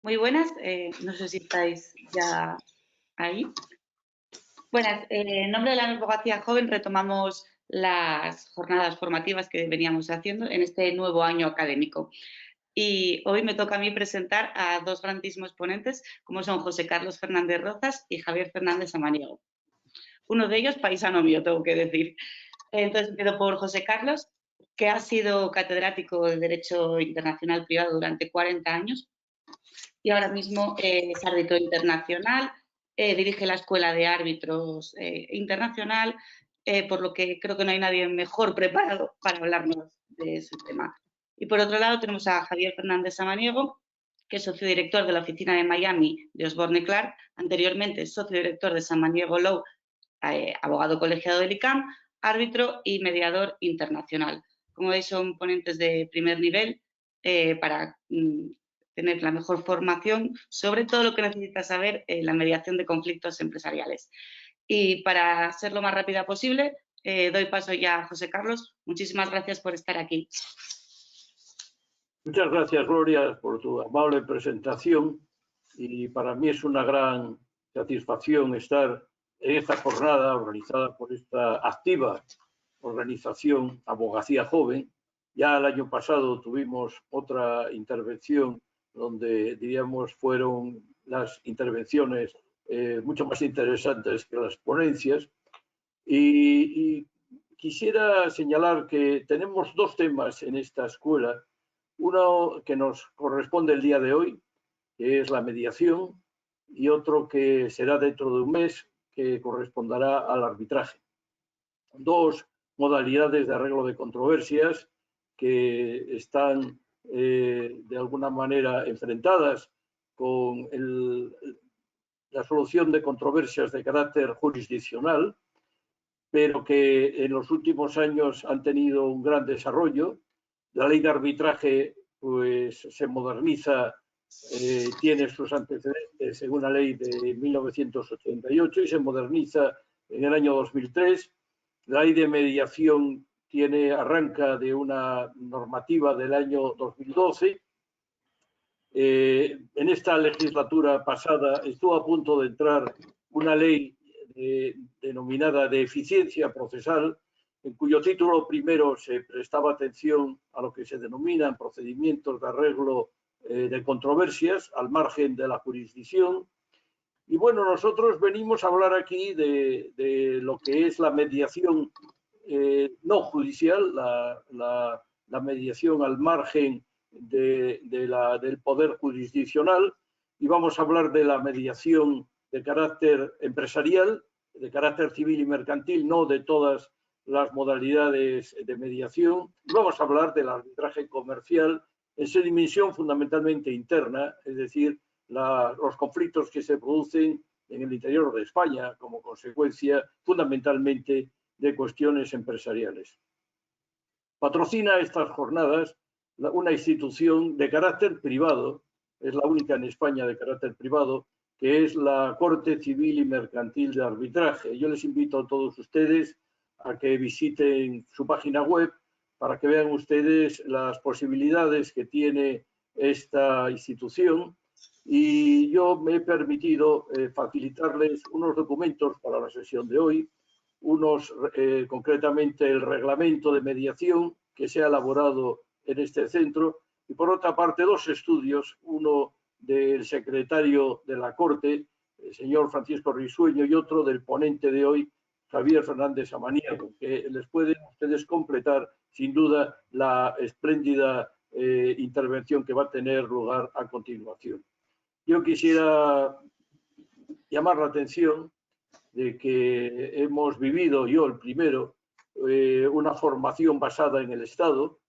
Muy buenas, no sé si estáis ya ahí. Buenas, en nombre de la Abogacía Joven retomamos las jornadas formativas que veníamos haciendo en este nuevo año académico. Y hoy me toca a mí presentar a dos grandísimos ponentes, como son José Carlos Fernández Rozas y Javier Fernández Samaniego. Uno de ellos, paisano mío, tengo que decir. Entonces, empiezo por José Carlos, que ha sido catedrático de Derecho Internacional Privado durante 40 años y ahora mismo es árbitro internacional, dirige la Escuela de Árbitros Internacional, por lo que creo que no hay nadie mejor preparado para hablarnos de ese tema. Y por otro lado tenemos a Javier Fernández Samaniego, que es socio director de la oficina de Miami de Osborne Clark, anteriormente socio director de Samaniego Law, abogado colegiado del ICAM, árbitro y mediador internacional. Como veis, son ponentes de primer nivel para tener la mejor formación sobre todo lo que necesita saber en la mediación de conflictos empresariales. Y para ser lo más rápida posible, doy paso ya a José Carlos. Muchísimas gracias por estar aquí. Muchas gracias, Gloria, por tu amable presentación y para mí es una gran satisfacción estar en esta jornada organizada por esta activa organización Abogacía Joven. Ya el año pasado tuvimos otra intervención donde, diríamos, fueron las intervenciones mucho más interesantes que las ponencias y quisiera señalar que tenemos dos temas en esta escuela. Uno que nos corresponde el día de hoy, que es la mediación, y otro que será dentro de un mes, que corresponderá al arbitraje. Dos modalidades de arreglo de controversias que están de alguna manera enfrentadas con la solución de controversias de carácter jurisdiccional, pero que en los últimos años han tenido un gran desarrollo. La ley de arbitraje pues, se moderniza, tiene sus antecedentes en una ley de 1988 y se moderniza en el año 2003. La ley de mediación arranca de una normativa del año 2012. En esta legislatura pasada estuvo a punto de entrar una ley denominada de eficiencia procesal, en cuyo título primero se prestaba atención a lo que se denominan procedimientos de arreglo de controversias al margen de la jurisdicción. Y bueno, nosotros venimos a hablar aquí de lo que es la mediación no judicial, la mediación al margen del poder jurisdiccional, y vamos a hablar de la mediación de carácter empresarial, de carácter civil y mercantil, no de todas las modalidades de mediación. Vamos a hablar del arbitraje comercial en su dimensión fundamentalmente interna, es decir, los conflictos que se producen en el interior de España como consecuencia fundamentalmente de cuestiones empresariales. Patrocina estas jornadas una institución de carácter privado, es la única en España de carácter privado, que es la Corte Civil y Mercantil de Arbitraje. Yo les invito a todos ustedes a que visiten su página web para que vean ustedes las posibilidades que tiene esta institución, y yo me he permitido facilitarles unos documentos para la sesión de hoy, concretamente el reglamento de mediación que se ha elaborado en este centro, y por otra parte dos estudios, uno del secretario de la Corte, el señor Francisco Risueño, y otro del ponente de hoy, Javier Fernández Samaniego, que les pueden ustedes completar sin duda la espléndida intervención que va a tener lugar a continuación. Yo quisiera llamar la atención de que hemos vivido, yo el primero, una formación basada en el Estado.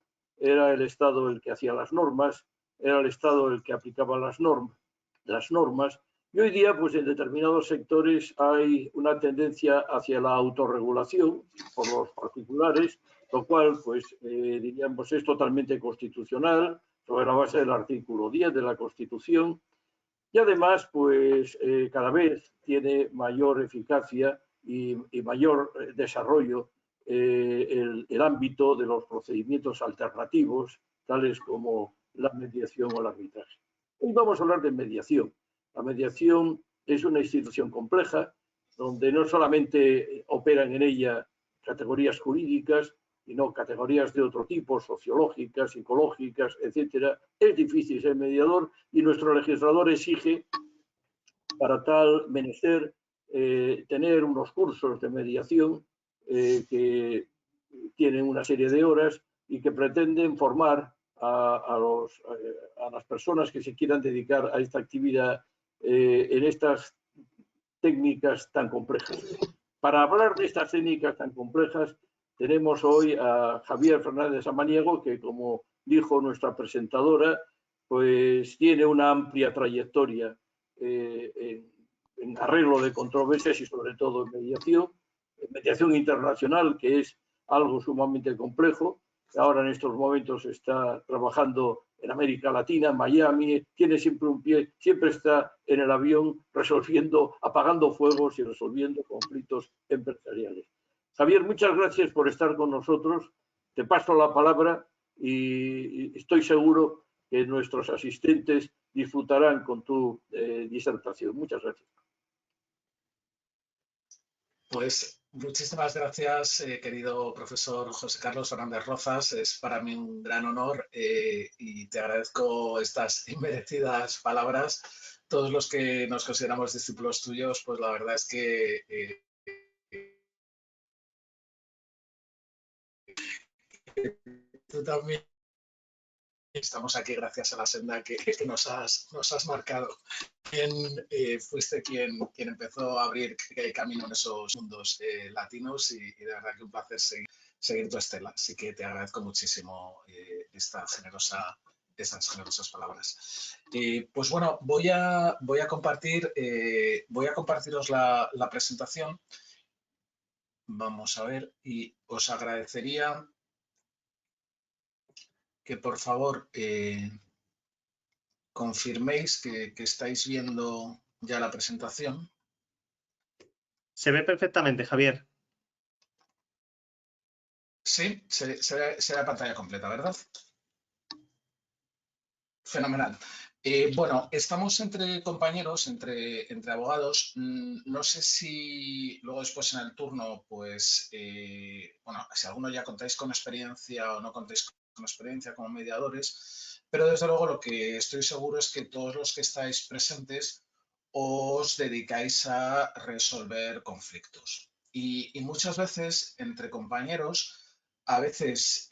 Era el Estado el que hacía las normas, era el Estado el que aplicaba las normas, y hoy día pues en determinados sectores hay una tendencia hacia la autorregulación por los particulares, lo cual pues diríamos es totalmente constitucional sobre la base del artículo 10 de la Constitución. Y además, pues cada vez tiene mayor eficacia y mayor desarrollo el ámbito de los procedimientos alternativos, tales como la mediación o el arbitraje. Hoy vamos a hablar de mediación. La mediación es una institución compleja donde no solamente operan en ella categorías jurídicas, sino categorías de otro tipo, sociológicas, psicológicas, etcétera. Es difícil ser mediador y nuestro legislador exige para tal menester tener unos cursos de mediación que tienen una serie de horas y que pretenden formar a las personas que se quieran dedicar a esta actividad en estas técnicas tan complejas. Para hablar de estas técnicas tan complejas, tenemos hoy a Javier Fernández Samaniego, que, como dijo nuestra presentadora, pues tiene una amplia trayectoria en arreglo de controversias y sobre todo en mediación internacional, que es algo sumamente complejo. Ahora en estos momentos está trabajando en América Latina, en Miami, tiene siempre un pie, siempre está en el avión resolviendo, apagando fuegos y resolviendo conflictos empresariales. Javier, muchas gracias por estar con nosotros. Te paso la palabra y estoy seguro que nuestros asistentes disfrutarán con tu disertación. Muchas gracias. Pues muchísimas gracias, querido profesor José Carlos Fernández Rozas. Es para mí un gran honor y te agradezco estas inmerecidas palabras. Todos los que nos consideramos discípulos tuyos, pues la verdad es que tú también. Estamos aquí gracias a la senda que nos has marcado. Fuiste quien empezó a abrir camino en esos mundos latinos y de verdad que un placer seguir tu estela. Así que te agradezco muchísimo esas generosas palabras. Pues bueno, voy a compartiros la presentación. Vamos a ver, y os agradecería que por favor confirméis que estáis viendo ya la presentación. Se ve perfectamente, Javier. Sí, se ve la pantalla completa, ¿verdad? Fenomenal. Bueno, estamos entre compañeros, entre abogados. No sé si luego después en el turno, pues, bueno, si alguno ya contáis con experiencia o no contáis con experiencia como mediadores, pero desde luego lo que estoy seguro es que todos los que estáis presentes os dedicáis a resolver conflictos. Y muchas veces entre compañeros, a veces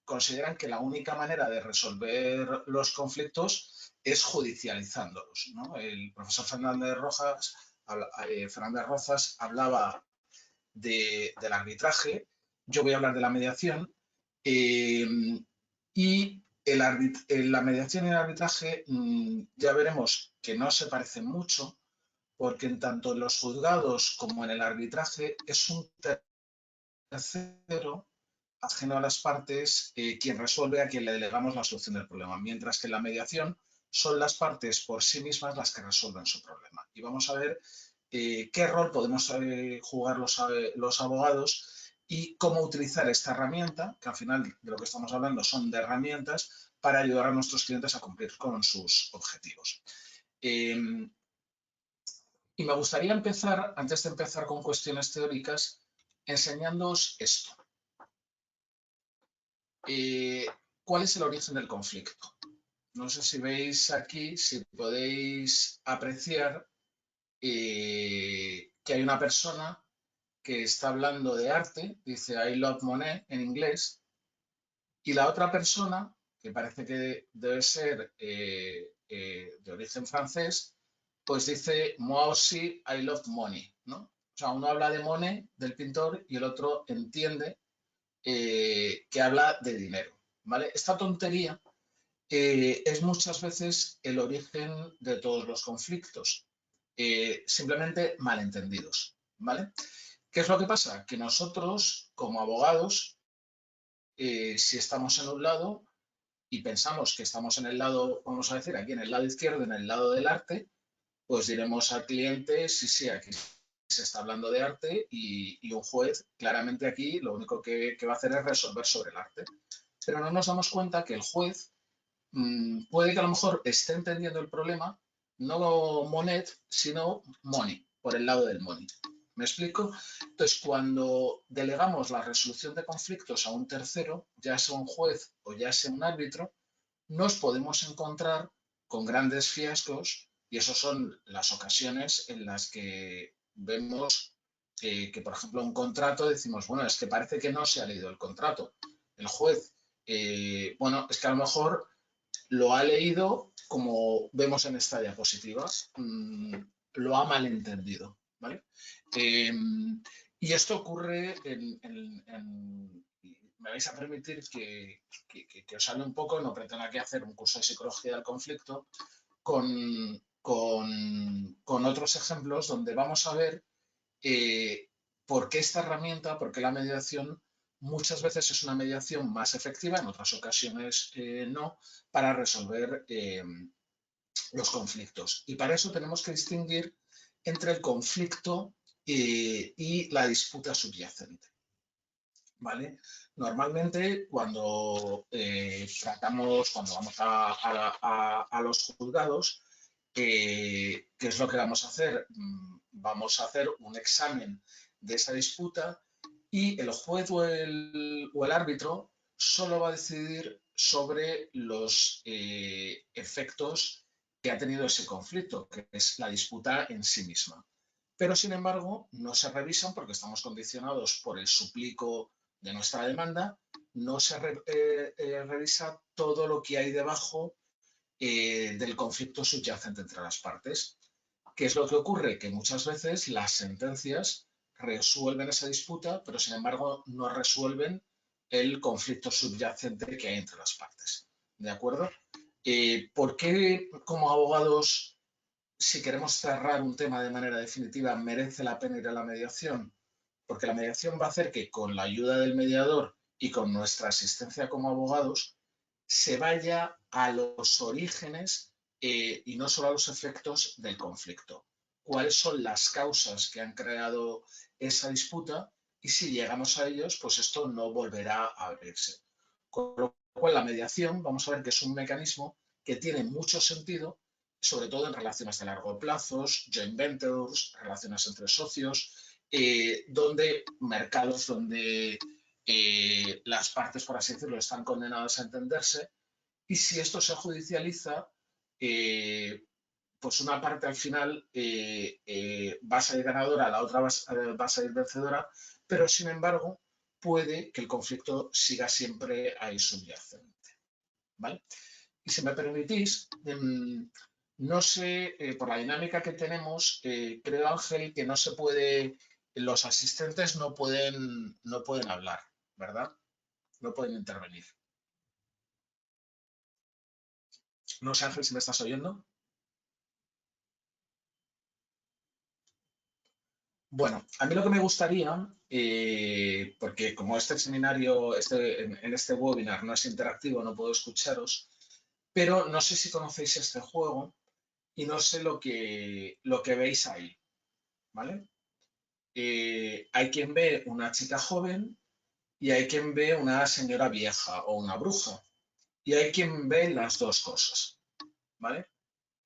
consideran que la única manera de resolver los conflictos es judicializándolos, ¿no? El profesor Fernández Rozas hablaba del arbitraje, yo voy a hablar de la mediación y la mediación y el arbitraje ya veremos que no se parecen mucho porque en tanto en los juzgados como en el arbitraje es un tercero ajeno a las partes quien resuelve, a quien le delegamos la solución del problema, mientras que en la mediación son las partes por sí mismas las que resuelven su problema. Y vamos a ver qué rol podemos jugar los abogados y cómo utilizar esta herramienta, que al final de lo que estamos hablando son de herramientas, para ayudar a nuestros clientes a cumplir con sus objetivos. Y me gustaría empezar, antes de empezar con cuestiones teóricas, enseñándoos esto. ¿Cuál es el origen del conflicto? No sé si veis aquí, si podéis apreciar que hay una persona que está hablando de arte, dice I love Monet en inglés, y la otra persona, que parece que debe ser de origen francés, pues dice moi aussi I love money, ¿no? O sea, uno habla de Monet, del pintor, y el otro entiende que habla de dinero, ¿vale? Esta tontería es muchas veces el origen de todos los conflictos, simplemente malentendidos, ¿vale? ¿Qué es lo que pasa? Que nosotros, como abogados, si estamos en un lado y pensamos que estamos en el lado, vamos a decir, aquí en el lado izquierdo, en el lado del arte, pues diremos al cliente, sí, sí, aquí se está hablando de arte y un juez claramente aquí lo único que va a hacer es resolver sobre el arte. Pero no nos damos cuenta que el juez puede que a lo mejor esté entendiendo el problema, no Monet, sino money, por el lado del money. ¿Me explico? Entonces, cuando delegamos la resolución de conflictos a un tercero, ya sea un juez o ya sea un árbitro, nos podemos encontrar con grandes fiascos y esas son las ocasiones en las que vemos que, por ejemplo, un contrato decimos, bueno, es que parece que no se ha leído el contrato. El juez, bueno, es que a lo mejor lo ha leído como vemos en esta diapositiva, lo ha malentendido, ¿vale? Y esto ocurre me vais a permitir que os hable un poco, no pretendo aquí hacer un curso de psicología del conflicto, con otros ejemplos donde vamos a ver por qué esta herramienta, por qué la mediación muchas veces es una mediación más efectiva, en otras ocasiones no, para resolver los conflictos. Y para eso tenemos que distinguir entre el conflicto y la disputa subyacente. ¿Vale? Normalmente cuando cuando vamos a los juzgados, ¿qué es lo que vamos a hacer? Vamos a hacer un examen de esa disputa y el juez o el árbitro solo va a decidir sobre los efectos que ha tenido ese conflicto, que es la disputa en sí misma. Pero, sin embargo, no se revisan porque estamos condicionados por el suplico de nuestra demanda, no se revisa todo lo que hay debajo del conflicto subyacente entre las partes. ¿Qué es lo que ocurre? Que muchas veces las sentencias resuelven esa disputa, pero sin embargo no resuelven el conflicto subyacente que hay entre las partes. ¿De acuerdo? ¿Por qué como abogados, si queremos cerrar un tema de manera definitiva, merece la pena ir a la mediación? Porque la mediación va a hacer que con la ayuda del mediador y con nuestra asistencia como abogados se vaya a los orígenes y no solo a los efectos del conflicto. ¿Cuáles son las causas que han creado esa disputa? Y si llegamos a ellos, pues esto no volverá a abrirse. Con lo cual, la mediación, vamos a ver que es un mecanismo que tiene mucho sentido, sobre todo en relaciones de largo plazo, joint ventures, relaciones entre socios, donde mercados donde las partes, por así decirlo, están condenadas a entenderse, y si esto se judicializa, pues una parte al final va a salir ganadora, la otra va a salir vencedora, pero sin embargo puede que el conflicto siga siempre ahí subyacente, ¿vale? Y si me permitís, no sé, por la dinámica que tenemos, creo, Ángel, que no se puede, los asistentes no pueden hablar, ¿verdad? No pueden intervenir. No sé, Ángel, si me estás oyendo. Bueno, a mí lo que me gustaría, porque como este seminario, en este webinar no es interactivo, no puedo escucharos, pero no sé si conocéis este juego y no sé lo que veis ahí, ¿vale? Hay quien ve una chica joven y hay quien ve una señora vieja o una bruja. Y hay quien ve las dos cosas, ¿vale?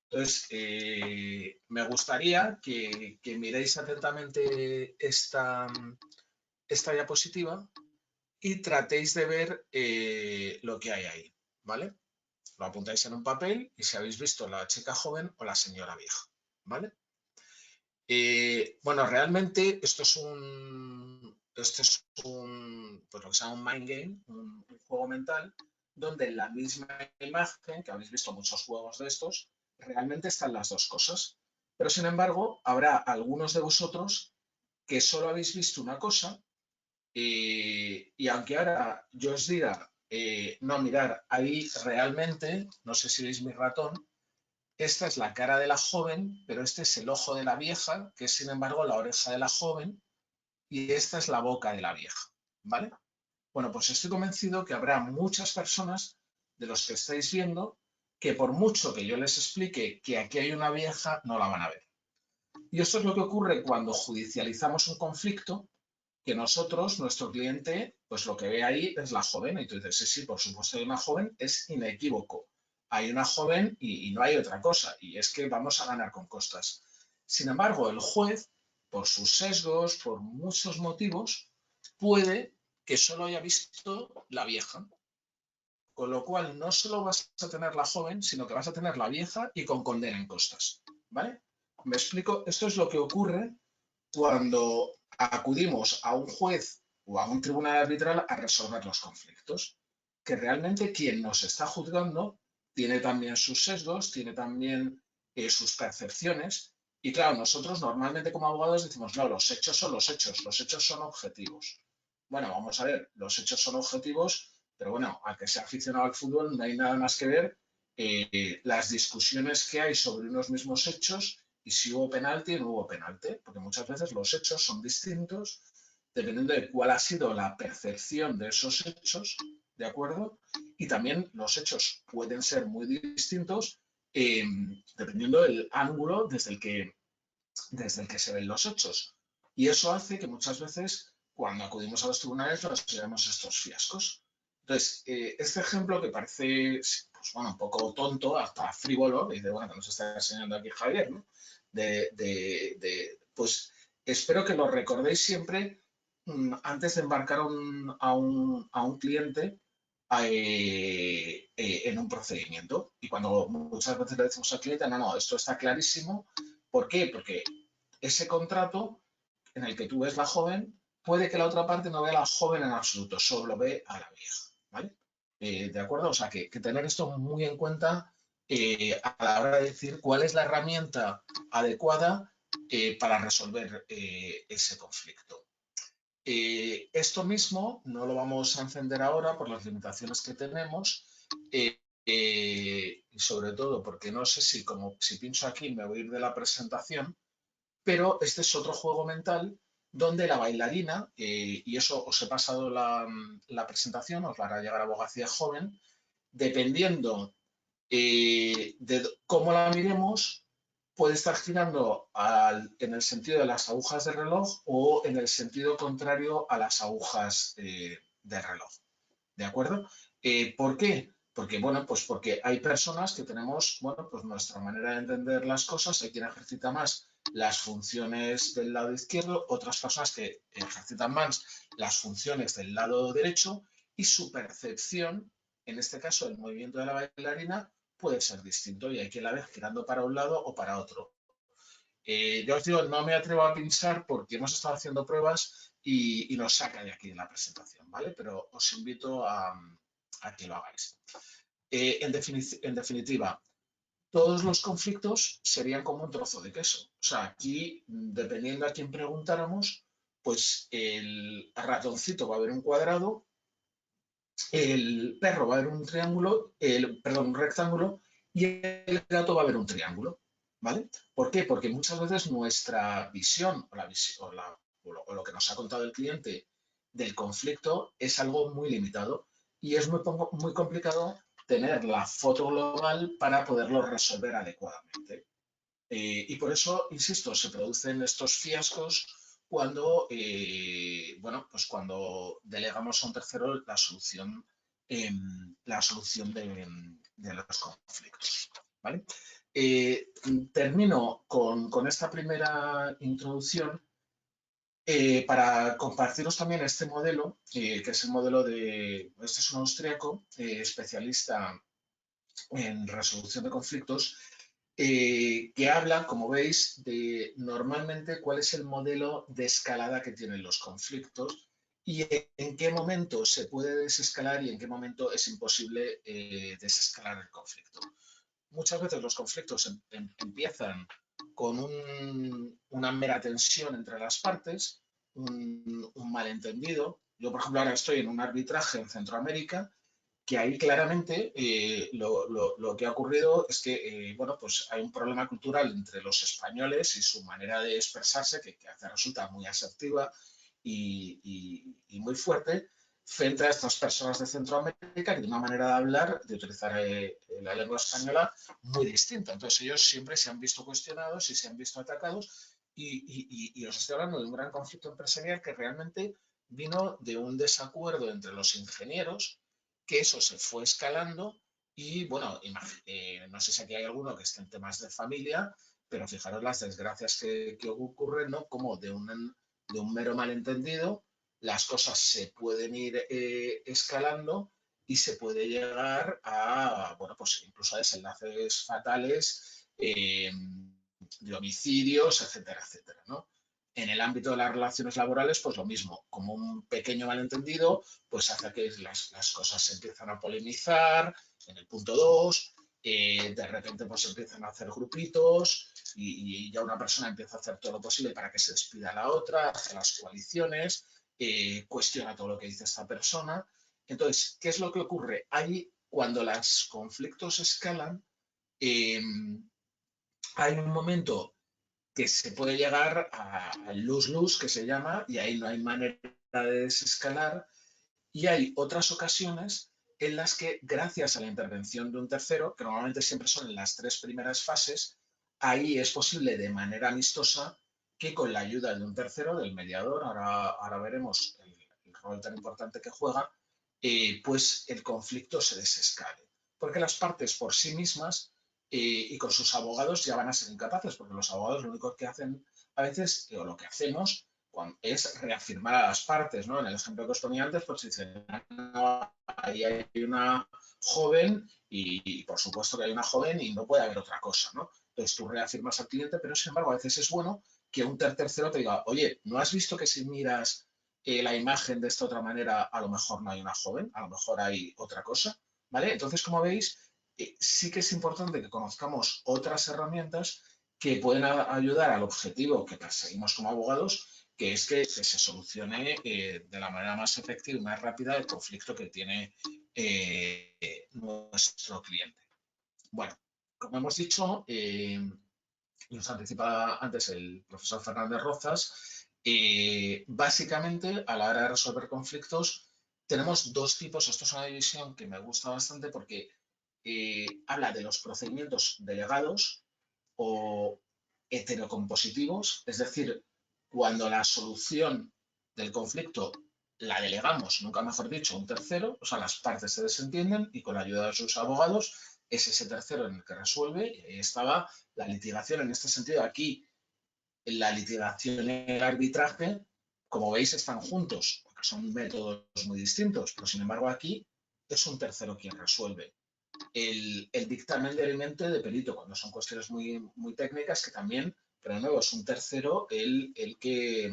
Entonces, me gustaría que miréis atentamente esta diapositiva y tratéis de ver lo que hay ahí, ¿vale? Lo apuntáis en un papel y si habéis visto la chica joven o la señora vieja, ¿vale? Bueno, realmente esto es pues lo que se llama un mind game, un juego mental, donde en la misma imagen, que habéis visto muchos juegos de estos, realmente están las dos cosas. Pero sin embargo, habrá algunos de vosotros que solo habéis visto una cosa y aunque ahora yo os diga, no, mirar, ahí realmente, no sé si veis mi ratón, esta es la cara de la joven, pero este es el ojo de la vieja, que es sin embargo la oreja de la joven, y esta es la boca de la vieja, ¿vale? Bueno, pues estoy convencido que habrá muchas personas de los que estáis viendo que por mucho que yo les explique que aquí hay una vieja, no la van a ver. Y esto es lo que ocurre cuando judicializamos un conflicto, que nosotros, nuestro cliente, pues lo que ve ahí es la joven. Y tú dices, sí, sí, por supuesto hay una joven, es inequívoco. hay una joven y no hay otra cosa, y es que vamos a ganar con costas. Sin embargo, el juez, por sus sesgos, por muchos motivos, puede que solo haya visto la vieja. Con lo cual, no solo vas a tener la joven, sino que vas a tener la vieja y con condena en costas. ¿Vale? ¿Me explico? Esto es lo que ocurre cuando acudimos a un juez o a un tribunal arbitral a resolver los conflictos. Que realmente quien nos está juzgando tiene también sus sesgos, tiene también sus percepciones. Y claro, nosotros normalmente como abogados decimos, no, los hechos son objetivos. Bueno, vamos a ver, los hechos son objetivos, pero bueno, al que sea aficionado al fútbol no hay nada más que ver las discusiones que hay sobre unos mismos hechos y si hubo penalti o no hubo penalti, porque muchas veces los hechos son distintos dependiendo de cuál ha sido la percepción de esos hechos, ¿de acuerdo? Y también los hechos pueden ser muy distintos dependiendo del ángulo desde el que se ven los hechos. Y eso hace que muchas veces, cuando acudimos a los tribunales, nos llevemos estos fiascos. Entonces, este ejemplo que parece, pues bueno, un poco tonto, hasta frívolo, y de bueno, que nos está enseñando aquí Javier, ¿no? Pues espero que lo recordéis siempre antes de embarcar a un cliente en un procedimiento. Y cuando muchas veces le decimos al cliente, no, esto está clarísimo. ¿Por qué? Porque ese contrato en el que tú ves la joven, puede que la otra parte no vea a la joven en absoluto, solo ve a la vieja. ¿Vale? ¿De acuerdo? O sea, que tener esto muy en cuenta a la hora de decir cuál es la herramienta adecuada para resolver ese conflicto. Esto mismo no lo vamos a encender ahora por las limitaciones que tenemos y sobre todo porque no sé si pincho aquí me voy a ir de la presentación, pero este es otro juego mental donde la bailarina, y eso os he pasado la presentación, os la hará llegar a Abogacía Joven, dependiendo de cómo la miremos, puede estar girando en el sentido de las agujas del reloj o en el sentido contrario a las agujas del reloj. ¿De acuerdo? ¿Por qué? Porque, bueno, pues porque hay personas que tenemos, bueno, pues nuestra manera de entender las cosas, hay quien ejercita más las funciones del lado izquierdo, otras personas que ejercitan más las funciones del lado derecho y su percepción, en este caso el movimiento de la bailarina, puede ser distinto y hay quien la ve girando para un lado o para otro. Yo os digo, no me atrevo a pinchar porque hemos estado haciendo pruebas y nos saca de aquí de la presentación, ¿vale? Pero os invito a que lo hagáis. En definitiva, todos los conflictos serían como un trozo de queso. O sea, aquí, dependiendo a quién preguntáramos, pues el ratoncito va a ver un cuadrado, el perro va a ver un triángulo, un rectángulo, y el gato va a ver un triángulo, ¿vale? ¿Por qué? Porque muchas veces nuestra visión o lo que nos ha contado el cliente del conflicto es algo muy limitado y es muy complicado tener la foto global para poderlo resolver adecuadamente. Y por eso, insisto, se producen estos fiascos cuando, bueno, pues cuando delegamos a un tercero la solución de los conflictos. ¿Vale? Termino con esta primera introducción para compartiros también este modelo, que es el modelo este es un austríaco especialista en resolución de conflictos, que habla, como veis, de normalmente cuál es el modelo de escalada que tienen los conflictos y en qué momento se puede desescalar y en qué momento es imposible desescalar el conflicto. Muchas veces los conflictos empiezan con una mera tensión entre las partes, un malentendido. Yo, por ejemplo, ahora estoy en un arbitraje en Centroamérica que ahí claramente lo que ha ocurrido es que bueno, pues hay un problema cultural entre los españoles y su manera de expresarse que resulta muy asertiva y muy fuerte frente a estas personas de Centroamérica que tienen una manera de hablar, de utilizar la lengua española muy distinta. Entonces ellos siempre se han visto cuestionados y se han visto atacados y os estoy hablando de un gran conflicto empresarial que realmente vino de un desacuerdo entre los ingenieros, que eso se fue escalando Y bueno, no sé si aquí hay alguno que esté en temas de familia, pero fijaros las desgracias que ocurren, ¿no? Como de un mero malentendido, las cosas se pueden ir escalando y se puede llegar a, bueno, pues incluso a desenlaces fatales, de homicidios, etcétera, etcétera, ¿no? En el ámbito de las relaciones laborales, pues lo mismo, como un pequeño malentendido, pues hace que las cosas se empiezan a polemizar. En el punto 2, de repente pues empiezan a hacer grupitos y ya una persona empieza a hacer todo lo posible para que se despida a la otra, hace las coaliciones, cuestiona todo lo que dice esta persona. Entonces, ¿qué es lo que ocurre? Ahí, cuando los conflictos escalan, hay un momento que se puede llegar al lose-lose, que se llama, y ahí no hay manera de desescalar. Y hay otras ocasiones en las que, gracias a la intervención de un tercero, que normalmente siempre son en las 3 primeras fases, ahí es posible de manera amistosa que con la ayuda de un tercero, del mediador, ahora veremos el rol tan importante que juega, pues el conflicto se desescale. Porque las partes por sí mismas y con sus abogados ya van a ser incapaces, porque los abogados lo único que hacen a veces, o lo que hacemos, es reafirmar a las partes, ¿no? En el ejemplo que os ponía antes, pues dicen, no, ahí hay una joven y por supuesto que hay una joven y no puede haber otra cosa, ¿no? Entonces tú reafirmas al cliente, pero sin embargo a veces es bueno que un tercero te diga, oye, ¿no has visto que si miras la imagen de esta otra manera, a lo mejor no hay una joven, a lo mejor hay otra cosa, ¿vale? Entonces, como veis, sí que es importante que conozcamos otras herramientas que pueden ayudar al objetivo que perseguimos como abogados, que es que se solucione de la manera más efectiva y más rápida el conflicto que tiene nuestro cliente. Bueno, como hemos dicho, nos anticipaba antes el profesor Fernández Rozas, básicamente a la hora de resolver conflictos tenemos 2 tipos. Esto es una división que me gusta bastante porque habla de los procedimientos delegados o heterocompositivos, es decir, cuando la solución del conflicto la delegamos, nunca mejor dicho, a un tercero, o sea, las partes se desentienden y con la ayuda de sus abogados es ese tercero en el que resuelve, y ahí estaba la litigación. En este sentido, aquí la litigación y el arbitraje, como veis, están juntos, porque son métodos muy distintos, pero sin embargo aquí es un tercero quien resuelve. El dictamen de alimento de perito, cuando son cuestiones muy técnicas, que también, pero de nuevo, es un tercero el que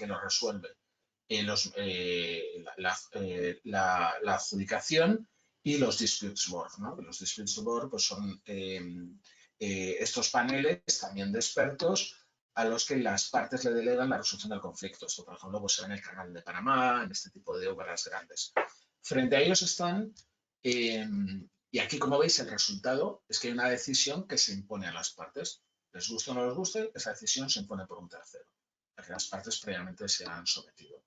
lo resuelve. La adjudicación y los disputes board, ¿no? Los disputes board pues son estos paneles también de expertos a los que las partes le delegan la resolución del conflicto. Esto, por ejemplo, pues, en el Canal de Panamá, en este tipo de obras grandes. Frente a ellos están, y aquí, como veis, el resultado es que hay una decisión que se impone a las partes. Les guste o no les guste, esa decisión se impone por un tercero, a que las partes previamente se han sometido.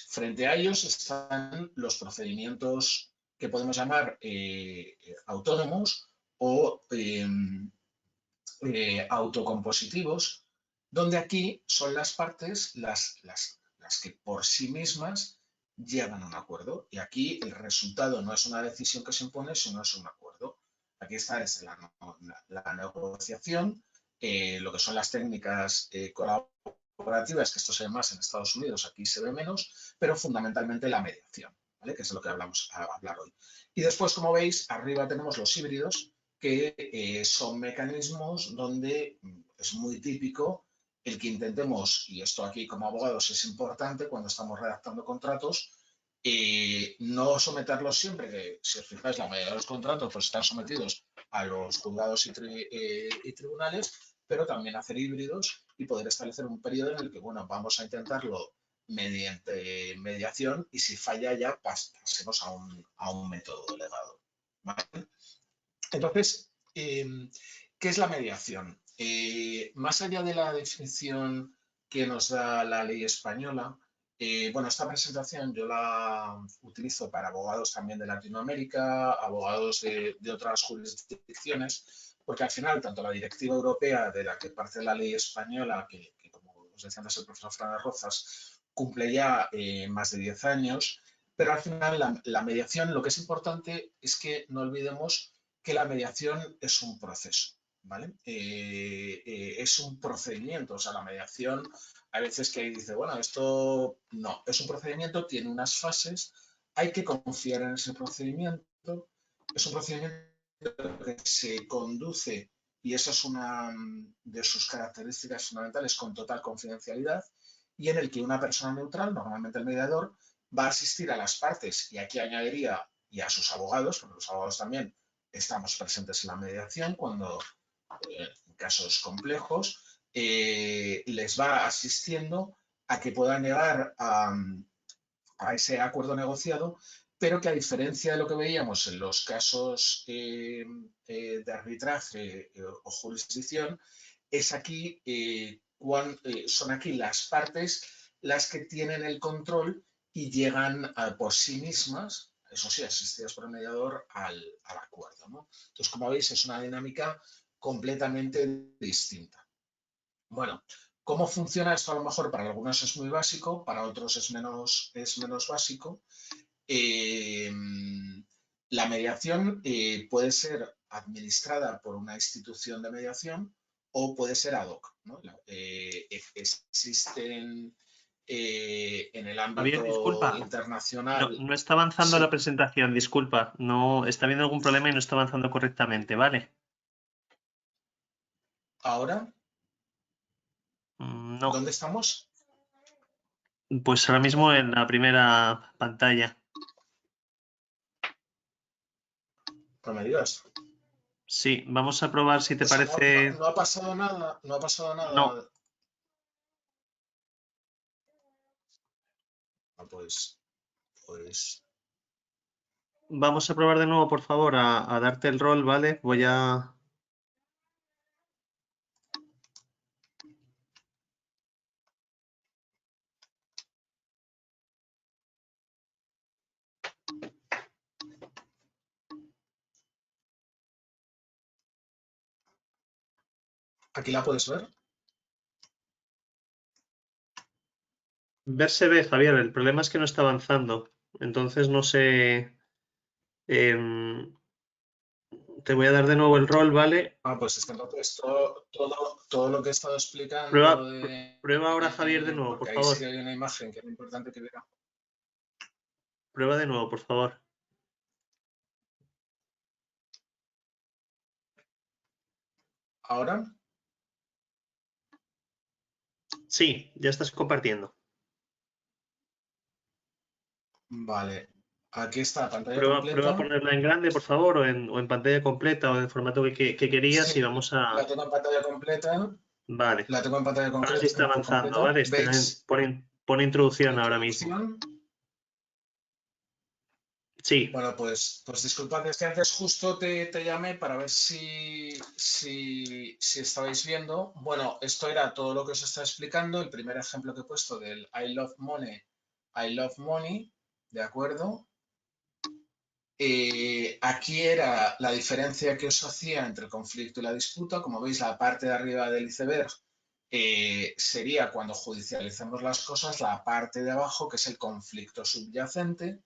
Frente a ellos están los procedimientos que podemos llamar autónomos o autocompositivos, donde aquí son las partes las que por sí mismas llegan a un acuerdo. Y aquí el resultado no es una decisión que se impone, sino es un acuerdo. Aquí está desde la negociación, lo que son las técnicas colaborativas, que esto se ve más en Estados Unidos, aquí se ve menos, pero fundamentalmente la mediación, ¿vale? Que es de lo que hablamos a hablar hoy. Y después, como veis, arriba tenemos los híbridos, que son mecanismos donde es muy típico el que intentemos, y esto aquí como abogados es importante cuando estamos redactando contratos, no someterlos siempre, que si os fijáis la mayoría de los contratos pues están sometidos a los juzgados y tribunales, pero también hacer híbridos y poder establecer un periodo en el que, bueno, vamos a intentarlo mediante mediación y si falla ya pasemos a un método delegado, ¿vale? Entonces, ¿qué es la mediación? Más allá de la definición que nos da la ley española, bueno, esta presentación yo la utilizo para abogados también de Latinoamérica, abogados de otras jurisdicciones, porque al final tanto la directiva europea de la que parte la ley española, que como os decía antes el profesor Fernández Rozas, cumple ya más de 10 años, pero al final la mediación, lo que es importante es que no olvidemos que la mediación es un proceso, ¿vale? Es un procedimiento, o sea, la mediación, a veces que dice, bueno, esto no, es un procedimiento, tiene unas fases, hay que confiar en ese procedimiento, es un procedimiento que se conduce, y esa es una de sus características fundamentales, con total confidencialidad, y en el que una persona neutral, normalmente el mediador, va a asistir a las partes, y aquí añadiría, y a sus abogados, porque los abogados también estamos presentes en la mediación cuando, en casos complejos, les va asistiendo a que puedan llegar a ese acuerdo negociado, pero que a diferencia de lo que veíamos en los casos de arbitraje o jurisdicción, es aquí, son aquí las partes las que tienen el control y llegan por sí mismas, eso sí, asistidas por el mediador, al acuerdo, ¿no? Entonces, como veis, es una dinámica completamente distinta. Bueno, ¿cómo funciona esto? A lo mejor para algunos es muy básico, para otros es menos básico. La mediación puede ser administrada por una institución de mediación o puede ser ad hoc, ¿no? Existen en el Javier, ámbito disculpa. internacional. No está avanzando Sí. la presentación, disculpa. No está habiendo algún problema y no está avanzando correctamente, ¿vale? ¿Ahora? No. ¿Dónde estamos? Pues ahora mismo en la primera pantalla. No me digas. Sí, vamos a probar si te O sea, parece. no ha pasado nada, no ha pasado No, nada. Ah, pues vamos a probar de nuevo, por favor, a darte el rol, ¿vale? Voy a. aquí la puedes ver. Ver se ve, Javier. El problema es que no está avanzando. Entonces no sé. em, Te voy a dar de nuevo el rol, ¿vale? Ah, pues es que entonces todo lo que he estado explicando Prueba, prueba ahora, Javier, de nuevo, por porque ahí sí favor. que hay una imagen que es importante que vea. Prueba de nuevo, por favor. ¿Ahora? Sí, ya estás compartiendo. Vale. Aquí está, pantalla Prueba a completa. ponerla en grande, por favor, o en pantalla completa o en el formato que querías Sí, y vamos la a. tengo en pantalla completa. Vale. La tengo en pantalla Ahora sí está avanzando, completa. ¿vale? ¿Veis Pone introducción ahora mismo. introducción? Sí, Bueno, pues disculpad, es que antes justo te llamé para ver si estabais viendo. Bueno, esto era todo lo que os estaba explicando. El primer ejemplo que he puesto del I love money, ¿de acuerdo? Aquí era la diferencia que os hacía entre el conflicto y la disputa. Como veis, la parte de arriba del iceberg sería cuando judicializamos las cosas, la parte de abajo, que es el conflicto subyacente.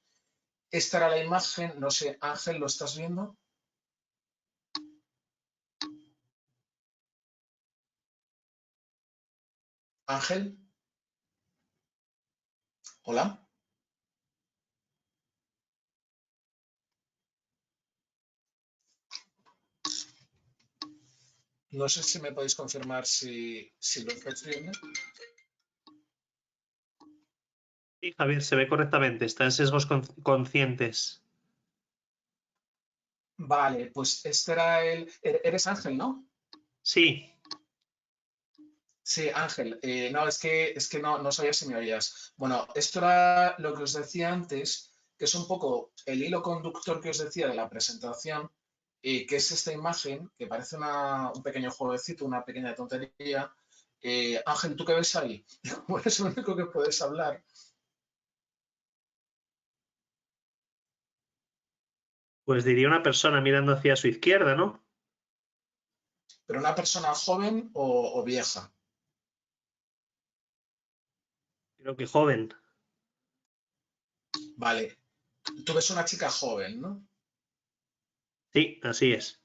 Esta era la imagen, no sé, Ángel, ¿lo estás viendo? Ángel, hola. No sé si me podéis confirmar si lo estáis viendo. sí, Javier, se ve correctamente. Está en sesgos conscientes. Vale, pues este era Eres Ángel, ¿no? Sí, Sí, Ángel. No, es que no sabía si me oías. Bueno, esto era lo que os decía antes, que es un poco el hilo conductor que os decía de la presentación, que es esta imagen, que parece un pequeño jueguecito, una pequeña tontería. Ángel, ¿tú qué ves ahí? Como eres el único que puedes hablar. pues diría una persona mirando hacia su izquierda, ¿no? ¿Pero una persona joven o vieja? Creo que joven. Vale. Tú ves una chica joven, ¿no? Sí, así es.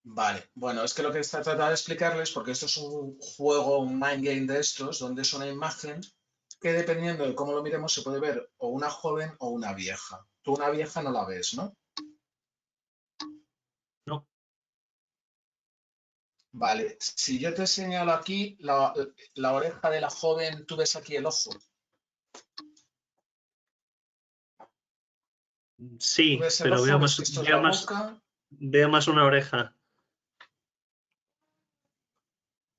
Vale, bueno, es que lo que está tratando de explicarles, porque esto es un juego, un mind game de estos, donde es una imagen que dependiendo de cómo lo miremos se puede ver o una joven o una vieja. Tú una vieja no la ves, ¿no? No. Vale, si yo te señalo aquí la oreja de la joven, tú ves aquí el ojo. Tú Sí, ves el pero ojo, ves que esto es la boca. veo más una oreja.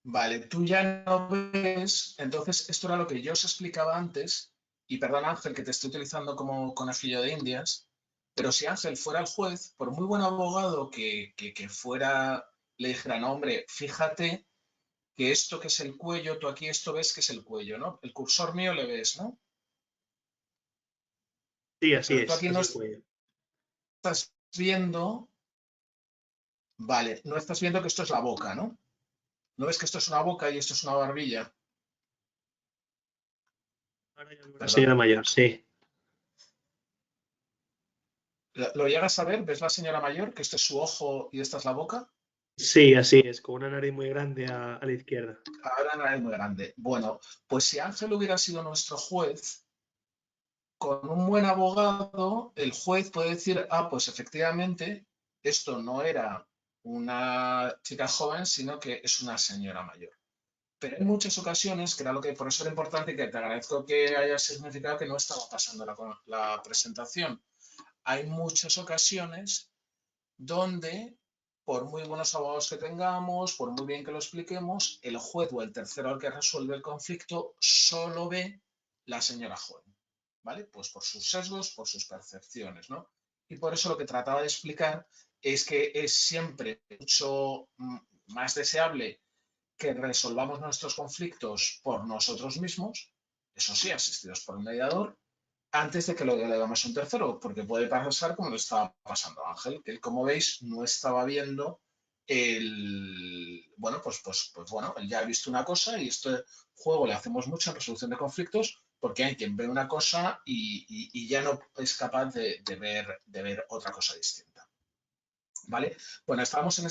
Vale, tú ya no ves. Entonces, esto era lo que yo os explicaba antes. Y perdón, Ángel, que te estoy utilizando como conejillo de Indias. Pero si Ángel fuera el juez, por muy buen abogado que fuera, le dijera, no, hombre, fíjate que esto que es el cuello, tú aquí esto ves que es el cuello, ¿no? El cursor mío le ves, ¿no? Sí, así Pero tú aquí es no el cuello. estás viendo, vale, no estás viendo que esto es la boca, ¿no? ¿No ves que esto es una boca y esto es una barbilla? La Perdón. señora mayor, sí. ¿Lo llegas a ver? ¿Ves la señora mayor? Que este es su ojo y esta es la boca. Sí, así es, con una nariz muy grande a la izquierda. Ahora no es muy grande. Bueno, pues si Ángel hubiera sido nuestro juez, con un buen abogado, el juez puede decir, ah, pues efectivamente, esto no era una chica joven, sino que es una señora mayor. Pero en muchas ocasiones, que era lo que por eso era importante, y que te agradezco que hayas significado que no estaba pasando la presentación. Hay muchas ocasiones donde, por muy buenos abogados que tengamos, por muy bien que lo expliquemos, el juez o el tercero al que resuelve el conflicto solo ve la señora joven, ¿vale? Pues por sus sesgos, por sus percepciones, ¿no? Y por eso lo que trataba de explicar es que es siempre mucho más deseable que resolvamos nuestros conflictos por nosotros mismos, eso sí, asistidos por un mediador, antes de que lo delegamos a un tercero, porque puede pasar como le estaba pasando a Ángel, que él, como veis, no estaba viendo bueno, pues bueno, él ya ha visto una cosa y este juego le hacemos mucho en resolución de conflictos porque hay quien ve una cosa y ya no es capaz de ver otra cosa distinta. ¿Vale? Bueno, estamos en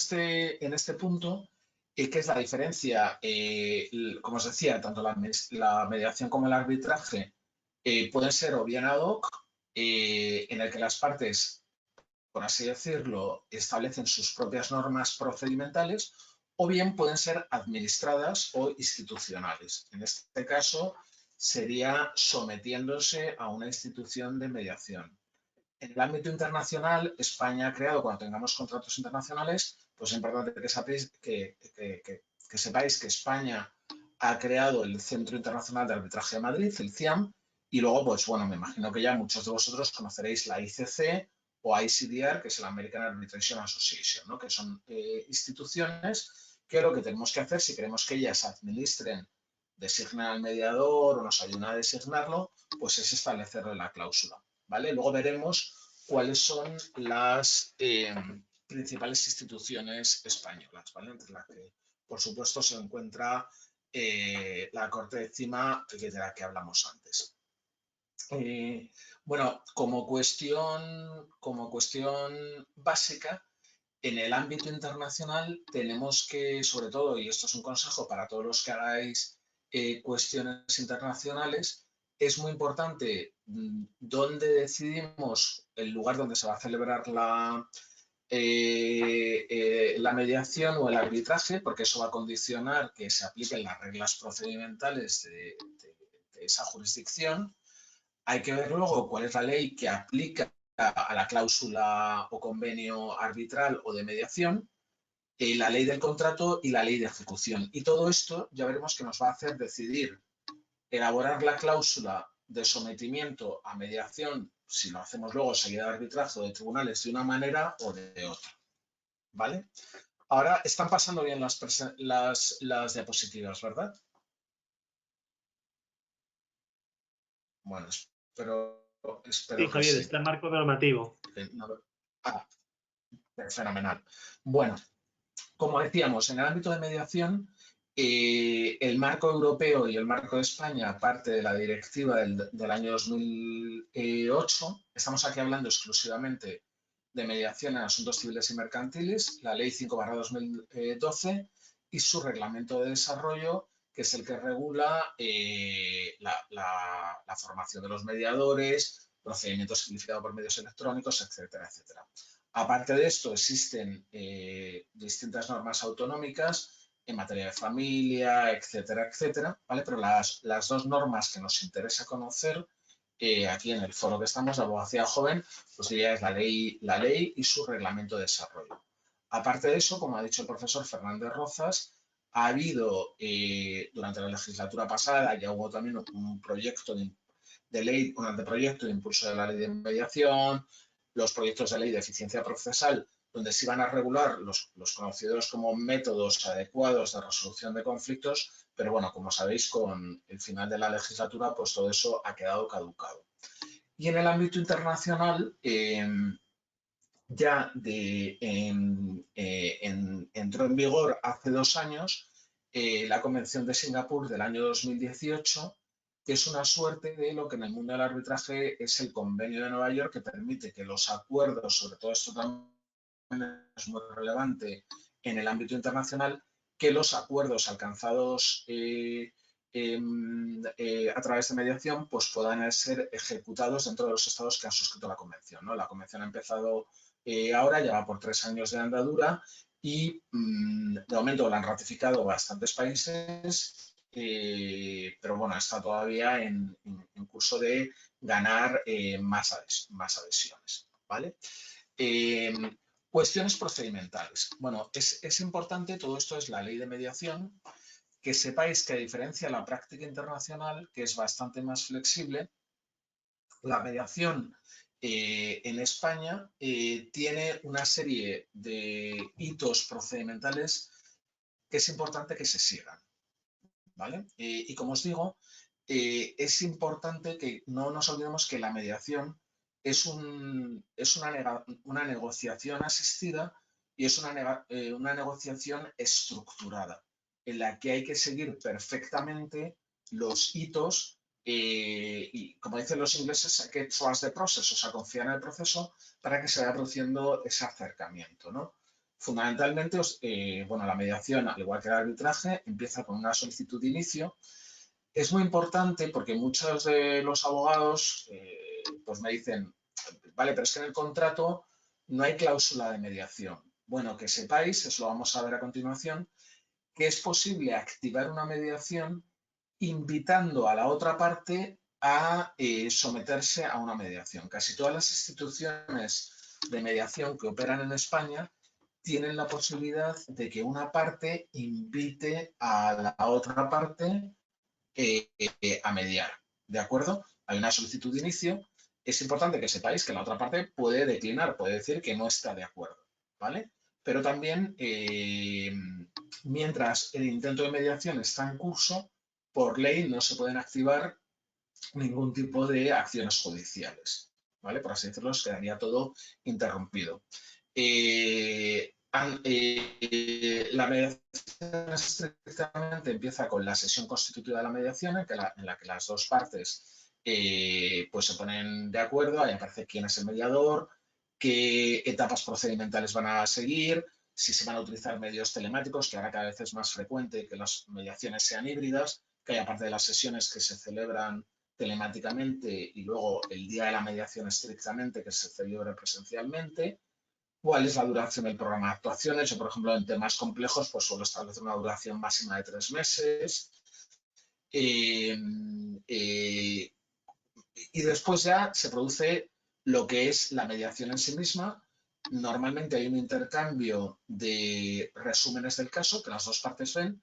este punto, que es la diferencia, como os decía, tanto la mediación como el arbitraje pueden ser o bien ad hoc, en el que las partes, por así decirlo, establecen sus propias normas procedimentales, o bien pueden ser administradas o institucionales. En este caso, sería sometiéndose a una institución de mediación. En el ámbito internacional, España ha creado, cuando tengamos contratos internacionales, pues es importante que sepáis que España ha creado el Centro Internacional de Arbitraje de Madrid, el CIAM, y luego, pues bueno, me imagino que ya muchos de vosotros conoceréis la ICC o ICDR, que es el American Arbitration Association, ¿no? Que son instituciones que lo que tenemos que hacer, si queremos que ellas administren, designen al mediador o nos ayuden a designarlo, pues es establecerle la cláusula. ¿Vale? Luego veremos cuáles son las principales instituciones españolas, ¿vale? Entre las que, por supuesto, se encuentra la Corte de Cima, de la que hablamos antes. Bueno, como cuestión básica, en el ámbito internacional tenemos que, sobre todo, y esto es un consejo para todos los que hagáis cuestiones internacionales, es muy importante dónde decidimos el lugar donde se va a celebrar la mediación o el arbitraje, porque eso va a condicionar que se apliquen las reglas procedimentales de esa jurisdicción. Hay que ver luego cuál es la ley que aplica a la cláusula o convenio arbitral o de mediación, la ley del contrato y la ley de ejecución. Y todo esto ya veremos que nos va a hacer decidir elaborar la cláusula de sometimiento a mediación, si lo hacemos luego seguida de arbitraje o de tribunales, de una manera o de otra. ¿Vale? Ahora están pasando bien las diapositivas, ¿verdad? Bueno, espero Sí, que Javier, sí. está el marco normativo. Fenomenal. Bueno, como decíamos, en el ámbito de mediación, el marco europeo y el marco de España, parte de la directiva del año 2008, estamos aquí hablando exclusivamente de Mediación en Asuntos Civiles y Mercantiles, la Ley 5/2012, y su reglamento de desarrollo, que es el que regula la formación de los mediadores, procedimientos simplificados por medios electrónicos, etcétera, etcétera. Aparte de esto, existen distintas normas autonómicas en materia de familia, etcétera, etcétera, ¿vale? Pero las dos normas que nos interesa conocer aquí en el foro que estamos, de abogacía joven, pues diría es la ley y su reglamento de desarrollo. Aparte de eso, como ha dicho el profesor Fernández Rozas, ha habido durante la legislatura pasada, ya hubo también un proyecto de ley, un anteproyecto de impulso de la ley de mediación, los proyectos de ley de eficiencia procesal, donde se iban a regular los conocidos como métodos adecuados de resolución de conflictos, pero bueno, como sabéis, con el final de la legislatura, pues todo eso ha quedado caducado. Y en el ámbito internacional, ya entró en vigor hace 2 años la Convención de Singapur del año 2018, que es una suerte de lo que en el mundo del arbitraje es el Convenio de Nueva York, que permite que los acuerdos, sobre todo esto también es muy relevante en el ámbito internacional, que los acuerdos alcanzados a través de mediación pues puedan ser ejecutados dentro de los estados que han suscrito la Convención, ¿no? La Convención ha empezado ahora, lleva por 3 años de andadura y de momento la han ratificado bastantes países, pero bueno, está todavía en curso de ganar más adhesiones, ¿vale? Cuestiones procedimentales. Bueno, es importante, todo esto es la ley de mediación, que sepáis que a diferencia de la práctica internacional, que es bastante más flexible, la mediación en España tiene una serie de hitos procedimentales que es importante que se sigan, ¿vale? Y como os digo, es importante que no nos olvidemos que la mediación es una negociación asistida y es una negociación estructurada, en la que hay que seguir perfectamente los hitos y, como dicen los ingleses, hay que trust the process, o sea, confiar en el proceso para que se vaya produciendo ese acercamiento, ¿no? Fundamentalmente, bueno, la mediación, al igual que el arbitraje, empieza con una solicitud de inicio. Es muy importante porque muchos de los abogados pues me dicen, vale, pero es que en el contrato no hay cláusula de mediación. Bueno, que sepáis, eso lo vamos a ver a continuación, que es posible activar una mediación invitando a la otra parte a someterse a una mediación. Casi todas las instituciones de mediación que operan en España tienen la posibilidad de que una parte invite a la otra parte a mediar, ¿de acuerdo? Hay una solicitud de inicio. Es importante que sepáis que la otra parte puede declinar, puede decir que no está de acuerdo, ¿vale? Pero también, mientras el intento de mediación está en curso, por ley no se pueden activar ningún tipo de acciones judiciales, ¿vale? Por así decirlo, quedaría todo interrumpido. La mediación estrictamente empieza con la sesión constitutiva de la mediación, en la que las dos partes pues se ponen de acuerdo, ahí aparece quién es el mediador, qué etapas procedimentales van a seguir, si se van a utilizar medios telemáticos, que ahora cada vez es más frecuente que las mediaciones sean híbridas, que hay aparte de las sesiones que se celebran telemáticamente y luego el día de la mediación estrictamente que se celebra presencialmente. ¿Cuál es la duración del programa de actuaciones? Yo, por ejemplo, en temas complejos, pues suelo establecer una duración máxima de 3 meses. Y después ya se produce lo que es la mediación en sí misma. Normalmente hay un intercambio de resúmenes del caso que las dos partes ven.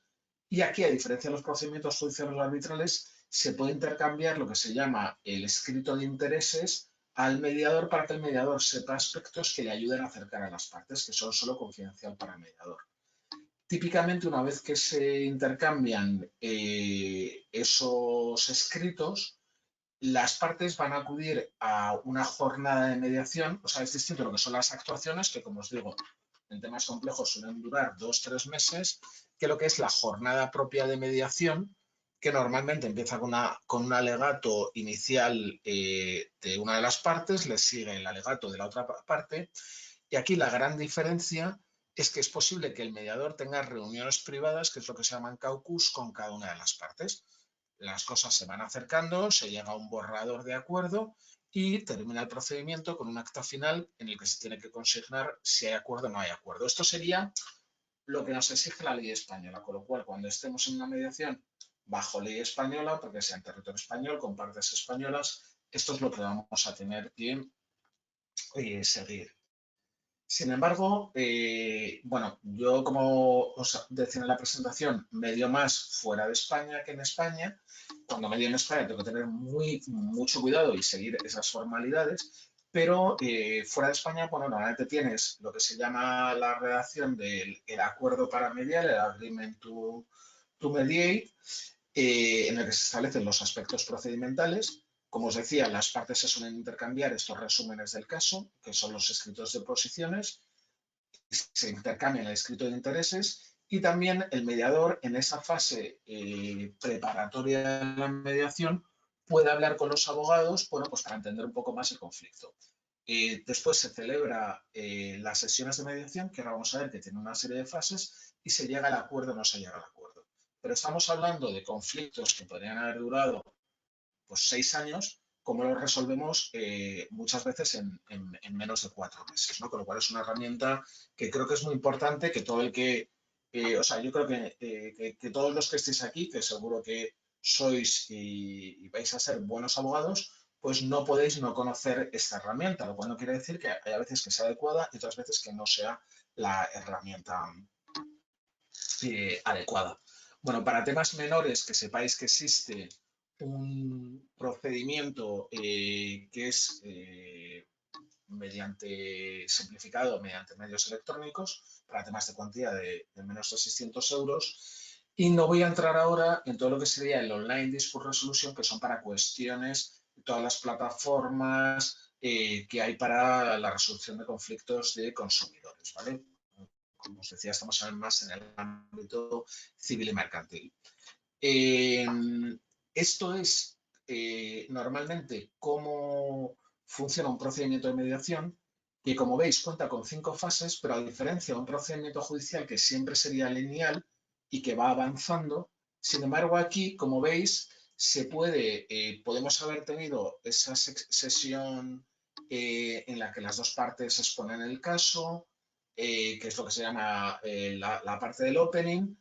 Y aquí, a diferencia de los procedimientos judiciales o arbitrales, se puede intercambiar lo que se llama el escrito de intereses al mediador para que el mediador sepa aspectos que le ayuden a acercar a las partes, que son solo confidencial para el mediador. Típicamente, una vez que se intercambian esos escritos, las partes van a acudir a una jornada de mediación. O sea, es distinto lo que son las actuaciones, que como os digo, en temas complejos suelen durar 2 o 3 meses, que lo que es la jornada propia de mediación, que normalmente empieza con un alegato inicial de una de las partes, le sigue el alegato de la otra parte, y aquí la gran diferencia es que es posible que el mediador tenga reuniones privadas, que es lo que se llaman caucus, con cada una de las partes. Las cosas se van acercando, se llega a un borrador de acuerdo y termina el procedimiento con un acta final en el que se tiene que consignar si hay acuerdo o no hay acuerdo. Esto sería lo que nos exige la ley española, con lo cual cuando estemos en una mediación bajo ley española, porque sea en territorio español, con partes españolas, esto es lo que vamos a tener que seguir. Sin embargo, bueno, yo como os decía en la presentación, medio más fuera de España que en España. Cuando medio en España tengo que tener mucho cuidado y seguir esas formalidades, pero fuera de España, bueno, normalmente tienes lo que se llama la redacción del acuerdo para mediar, el agreement to mediate, en el que se establecen los aspectos procedimentales. Como os decía, las partes se suelen intercambiar estos resúmenes del caso, que son los escritos de posiciones, se intercambian el escrito de intereses y también el mediador en esa fase preparatoria de la mediación puede hablar con los abogados, bueno, pues para entender un poco más el conflicto. Después se celebra las sesiones de mediación, que ahora vamos a ver que tiene una serie de fases, y se llega al acuerdo o no se llega al acuerdo. Pero estamos hablando de conflictos que podrían haber durado pues 6 años, ¿cómo lo resolvemos muchas veces en menos de 4 meses? ¿No? Con lo cual es una herramienta que creo que es muy importante, que todo el que, o sea, yo creo que todos los que estéis aquí, que seguro que sois y vais a ser buenos abogados, pues no podéis no conocer esta herramienta, lo cual no quiere decir que haya veces que sea adecuada y otras veces que no sea la herramienta adecuada. Bueno, para temas menores, que sepáis que existe un procedimiento que es simplificado mediante medios electrónicos para temas de cuantía de menos de 600 euros. Y no voy a entrar ahora en todo lo que sería el Online Dispute Resolution, que son para cuestiones de todas las plataformas que hay para la resolución de conflictos de consumidores, ¿vale? Como os decía, estamos más en el ámbito civil y mercantil. Esto es normalmente cómo funciona un procedimiento de mediación, que como veis cuenta con 5 fases, pero a diferencia de un procedimiento judicial que siempre sería lineal y que va avanzando, sin embargo aquí, como veis, podemos haber tenido esa sesión en la que las dos partes exponen el caso, que es lo que se llama la parte del opening,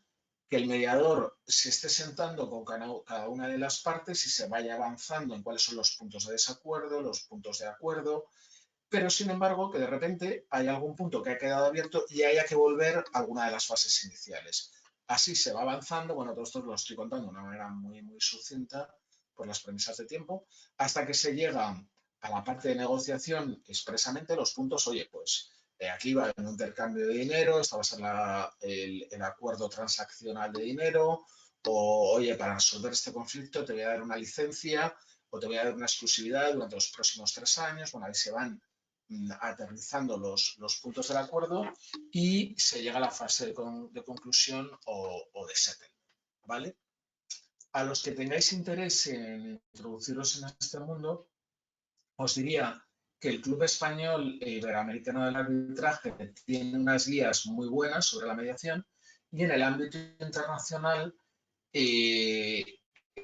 que el mediador se esté sentando con cada una de las partes y se vaya avanzando en cuáles son los puntos de desacuerdo, los puntos de acuerdo, pero sin embargo que de repente hay algún punto que ha quedado abierto y haya que volver a alguna de las fases iniciales. Así se va avanzando, bueno, todo esto lo estoy contando de una manera muy sucinta por las premisas de tiempo, hasta que se llega a la parte de negociación expresamente los puntos, oye, pues aquí va un intercambio de dinero, esta va a ser el acuerdo transaccional de dinero, o oye, para resolver este conflicto te voy a dar una licencia o te voy a dar una exclusividad durante los próximos 3 años. Bueno, ahí se van aterrizando los puntos del acuerdo y se llega a la fase de conclusión o de settlement, ¿vale? A los que tengáis interés en introduciros en este mundo, os diría que el Club Español Iberoamericano del Arbitraje tiene unas guías muy buenas sobre la mediación y en el ámbito internacional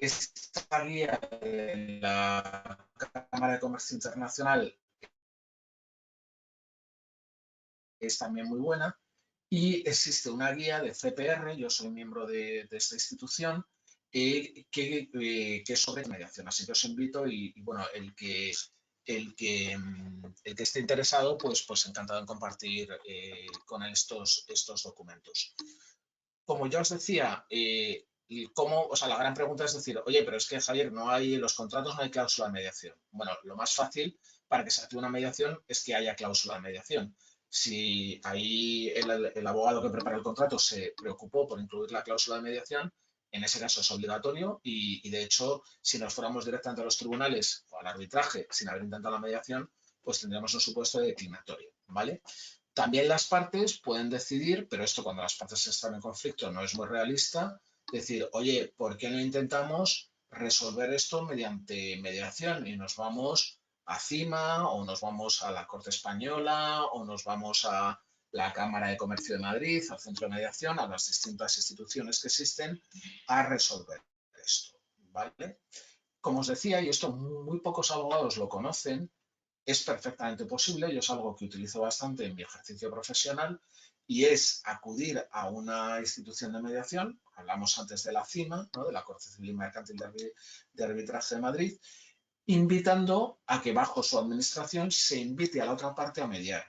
esta guía de la Cámara de Comercio Internacional es también muy buena y existe una guía de CPR, yo soy miembro de esta institución, que es sobre mediación, así que os invito y bueno, el que esté interesado, pues encantado en compartir con él estos documentos. Como ya os decía, la gran pregunta es decir, oye, pero es que, Javier, en los contratos no hay cláusula de mediación. Bueno, lo más fácil para que se active una mediación es que haya cláusula de mediación. Si ahí el abogado que prepara el contrato se preocupó por incluir la cláusula de mediación, en ese caso es obligatorio y de hecho, si nos fuéramos directamente a los tribunales o al arbitraje sin haber intentado la mediación, pues tendríamos un supuesto de declinatorio, ¿vale? También las partes pueden decidir, pero esto cuando las partes están en conflicto no es muy realista, decir, oye, ¿por qué no intentamos resolver esto mediante mediación? Y nos vamos a CIMA, o nos vamos a la Corte Española, o nos vamos a la Cámara de Comercio de Madrid, al Centro de Mediación, a las distintas instituciones que existen, a resolver esto, ¿vale? Como os decía, y esto muy pocos abogados lo conocen, es perfectamente posible, yo es algo que utilizo bastante en mi ejercicio profesional, y es acudir a una institución de mediación, hablamos antes de la CIMA, ¿no?, de la Corte Civil y Mercantil de Arbitraje de Madrid, invitando a que bajo su administración se invite a la otra parte a mediar.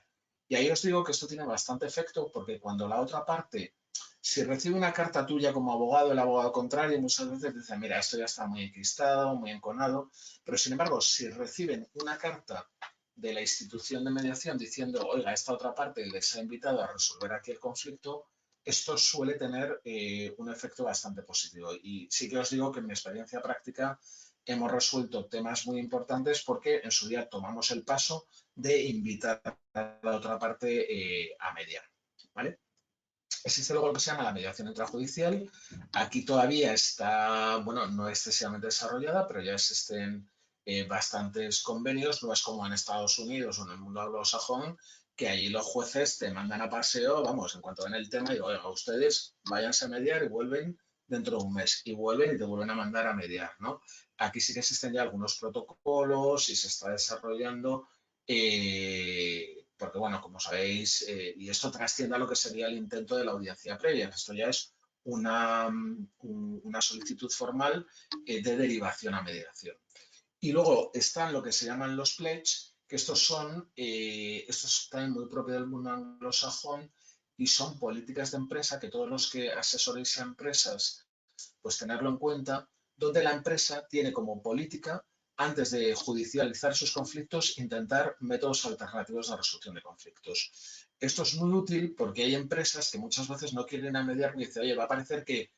Y ahí os digo que esto tiene bastante efecto, porque cuando la otra parte, si recibe una carta tuya como abogado, el abogado contrario muchas veces dice, mira, esto ya está muy enquistado, muy enconado, pero sin embargo, si reciben una carta de la institución de mediación diciendo, oiga, esta otra parte les ha invitado a resolver aquí el conflicto, esto suele tener un efecto bastante positivo. Y sí que os digo que en mi experiencia práctica hemos resuelto temas muy importantes porque en su día tomamos el paso de invitar a la otra parte a mediar, ¿vale? Existe luego lo que se llama la mediación intrajudicial. Aquí todavía está, bueno, no excesivamente desarrollada, pero ya existen bastantes convenios. No es como en Estados Unidos o en el mundo anglosajón, que allí los jueces te mandan a paseo, vamos, en cuanto ven el tema, y oiga, ustedes váyanse a mediar y vuelven dentro de un mes, y vuelven y te vuelven a mandar a mediar, ¿no? Aquí sí que existen ya algunos protocolos y se está desarrollando, porque, bueno, como sabéis, y esto trasciende a lo que sería el intento de la audiencia previa. Esto ya es una solicitud formal de derivación a mediación. Y luego están lo que se llaman los pledge, que estos están muy propios del mundo anglosajón y son políticas de empresa que todos los que asesoréis a empresas, pues tenerlo en cuenta, donde la empresa tiene como política, antes de judicializar sus conflictos, intentar métodos alternativos de resolución de conflictos. Esto es muy útil porque hay empresas que muchas veces no quieren a mediar y dicen, oye, va a parecer que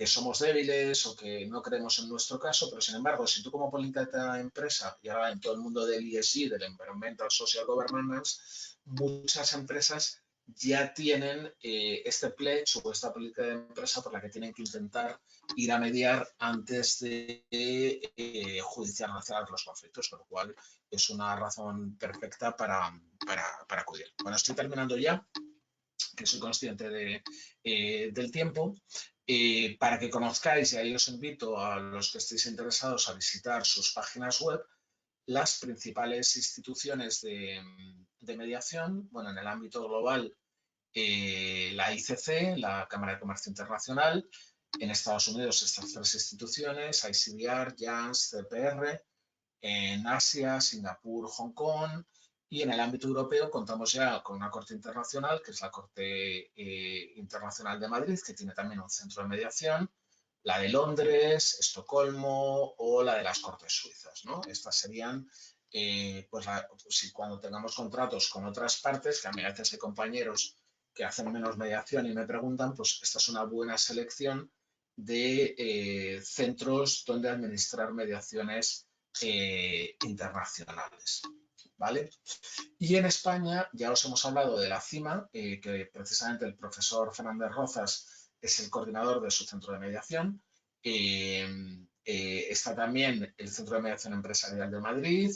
somos débiles o que no creemos en nuestro caso, pero sin embargo, si tú como política de empresa, y ahora en todo el mundo del ESG, del Environmental Social Governance, muchas empresas ya tienen este pledge o esta política de empresa por la que tienen que intentar ir a mediar antes de judicializar los conflictos, con lo cual es una razón perfecta para acudir. Bueno, estoy terminando ya, que soy consciente del tiempo. Para que conozcáis, y ahí os invito a los que estéis interesados a visitar sus páginas web, las principales instituciones de mediación. Bueno, en el ámbito global, la ICC, la Cámara de Comercio Internacional. En Estados Unidos, estas tres instituciones, ICBR, JANS, CPR. En Asia, Singapur, Hong Kong. Y en el ámbito europeo contamos ya con una corte internacional, que es la Corte Internacional de Madrid, que tiene también un centro de mediación, la de Londres, Estocolmo o la de las Cortes Suizas, ¿no? Estas serían, pues si cuando tengamos contratos con otras partes, que a mí a veces hay compañeros que hacen menos mediación y me preguntan, pues esta es una buena selección de centros donde administrar mediaciones internacionales, ¿vale? Y en España ya os hemos hablado de la CIMA, que precisamente el profesor Fernández Rozas es el coordinador de su centro de mediación. Está también el Centro de Mediación Empresarial de Madrid,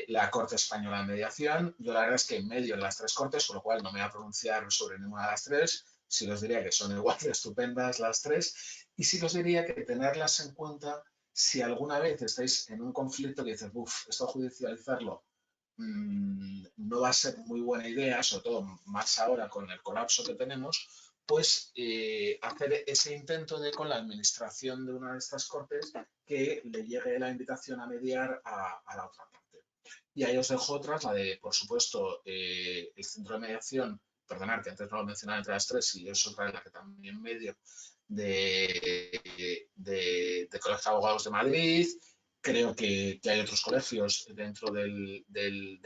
la Corte Española de Mediación. Yo la verdad es que en medio de las tres cortes, con lo cual no me voy a pronunciar sobre ninguna de las tres, sí os diría que son igual de estupendas las tres, y sí os diría que tenerlas en cuenta si alguna vez estáis en un conflicto que dices, uff, esto judicializarlo no va a ser muy buena idea, sobre todo más ahora con el colapso que tenemos, pues hacer ese intento de con la administración de una de estas cortes que le llegue la invitación a mediar a la otra parte. Y ahí os dejo otras, la de, por supuesto, el centro de mediación, perdonad que antes no lo mencionaba entre las tres, y es otra de la que también medio, de Colegio de Abogados de Madrid. Creo que hay otros colegios dentro del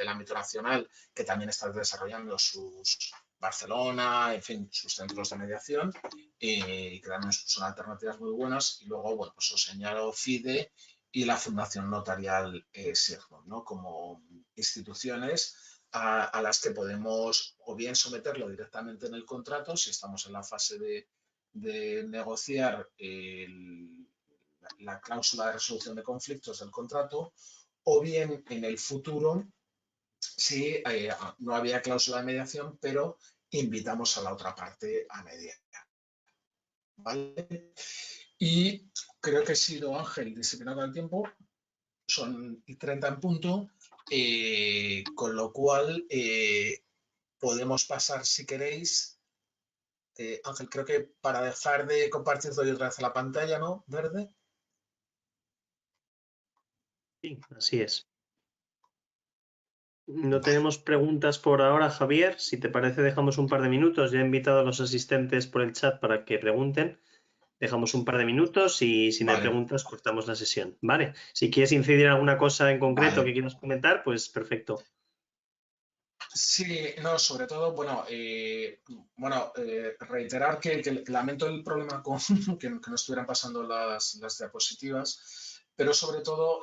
ámbito nacional que también están desarrollando sus Barcelona, en fin, sus centros de mediación, y que también son alternativas muy buenas. Y luego, bueno, pues os señalo FIDE y la Fundación Notarial SIRNO, ¿no? Como instituciones a las que podemos o bien someterlo directamente en el contrato, si estamos en la fase de de negociar la cláusula de resolución de conflictos del contrato, o bien en el futuro, si no había cláusula de mediación, pero invitamos a la otra parte a mediar. ¿Vale? Y creo que he sido, Ángel, disciplinado con el tiempo, son 30 en punto, con lo cual podemos pasar, si queréis. Ángel, creo que para dejar de compartir doy otra vez a la pantalla, ¿no? Verde. Sí, así es. No tenemos preguntas por ahora, Javier. Si te parece, dejamos un par de minutos. Ya he invitado a los asistentes por el chat para que pregunten. Dejamos un par de minutos y si no hay preguntas, cortamos la sesión. Vale. Si quieres incidir en alguna cosa en concreto que quieras comentar, pues perfecto. Sí, no, sobre todo, reiterar que lamento el problema con que no estuvieran pasando las diapositivas, pero sobre todo,